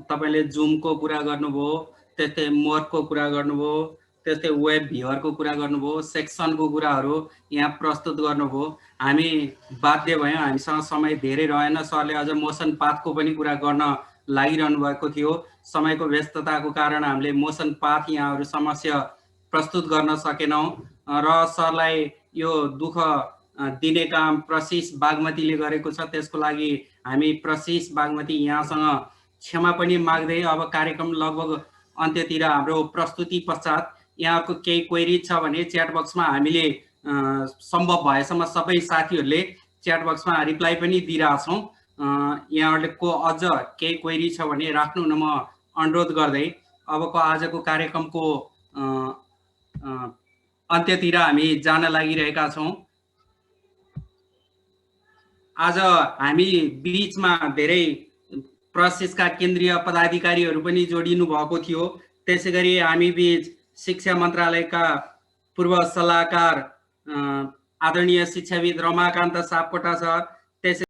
तपाईले जुमको कुरा गर्नुभयो त्यस्तै मोरको कुरा गर्नुभयो त्यस्तै वेब भ्युअरको कुरा गर्नुभयो सेक्सनको कुराहरू यहाँ प्रस्तुत गर्नुभयो हामी बाध्य भयौँ हामीसँग समय धेरै रहेन सरले अझ मोसन पाथको पनि कुरा गर्न लागिरहनु भएको थियो समयको व्यस्तताको कारण हामीले मोसन पाथ यहाँहरू समस्या प्रस्तुत गर्न सकेनौं र सरलाई यो दुःख दिने काम प्रशिष बागमतीले गरेको छ त्यसको लागि हामी प्रशिष बागमती यहाँसँग क्षमा पनि माग्दै अब कार्यक्रम लगभग अन्त्यतिर हाम्रो प्रस्तुति पश्चात यहाँको केही क्वेरी छ भने च्याट बक्समा हामीले सम्भव भएसम्म सबै साथीहरूले च्याट बक्समा रिप्लाई पनि दिइरहेछौँ यहाँहरूले को अझ केही क्वेरी छ भने राख्नु न म अनुरोध गर्दै अबको आजको कार्यक्रमको अन्त्यतिर हामी जान लागिरहेका छौँ आज हामी बीचमा धेरै प्रशिषका केन्द्रीय पदाधिकारीहरू पनि जोडिनु भएको थियो त्यसैगरी हामी बीच शिक्षा मन्त्रालयका पूर्व सल्लाहकार आदरणीय शिक्षाविद रमाकान्त सापकोटा सर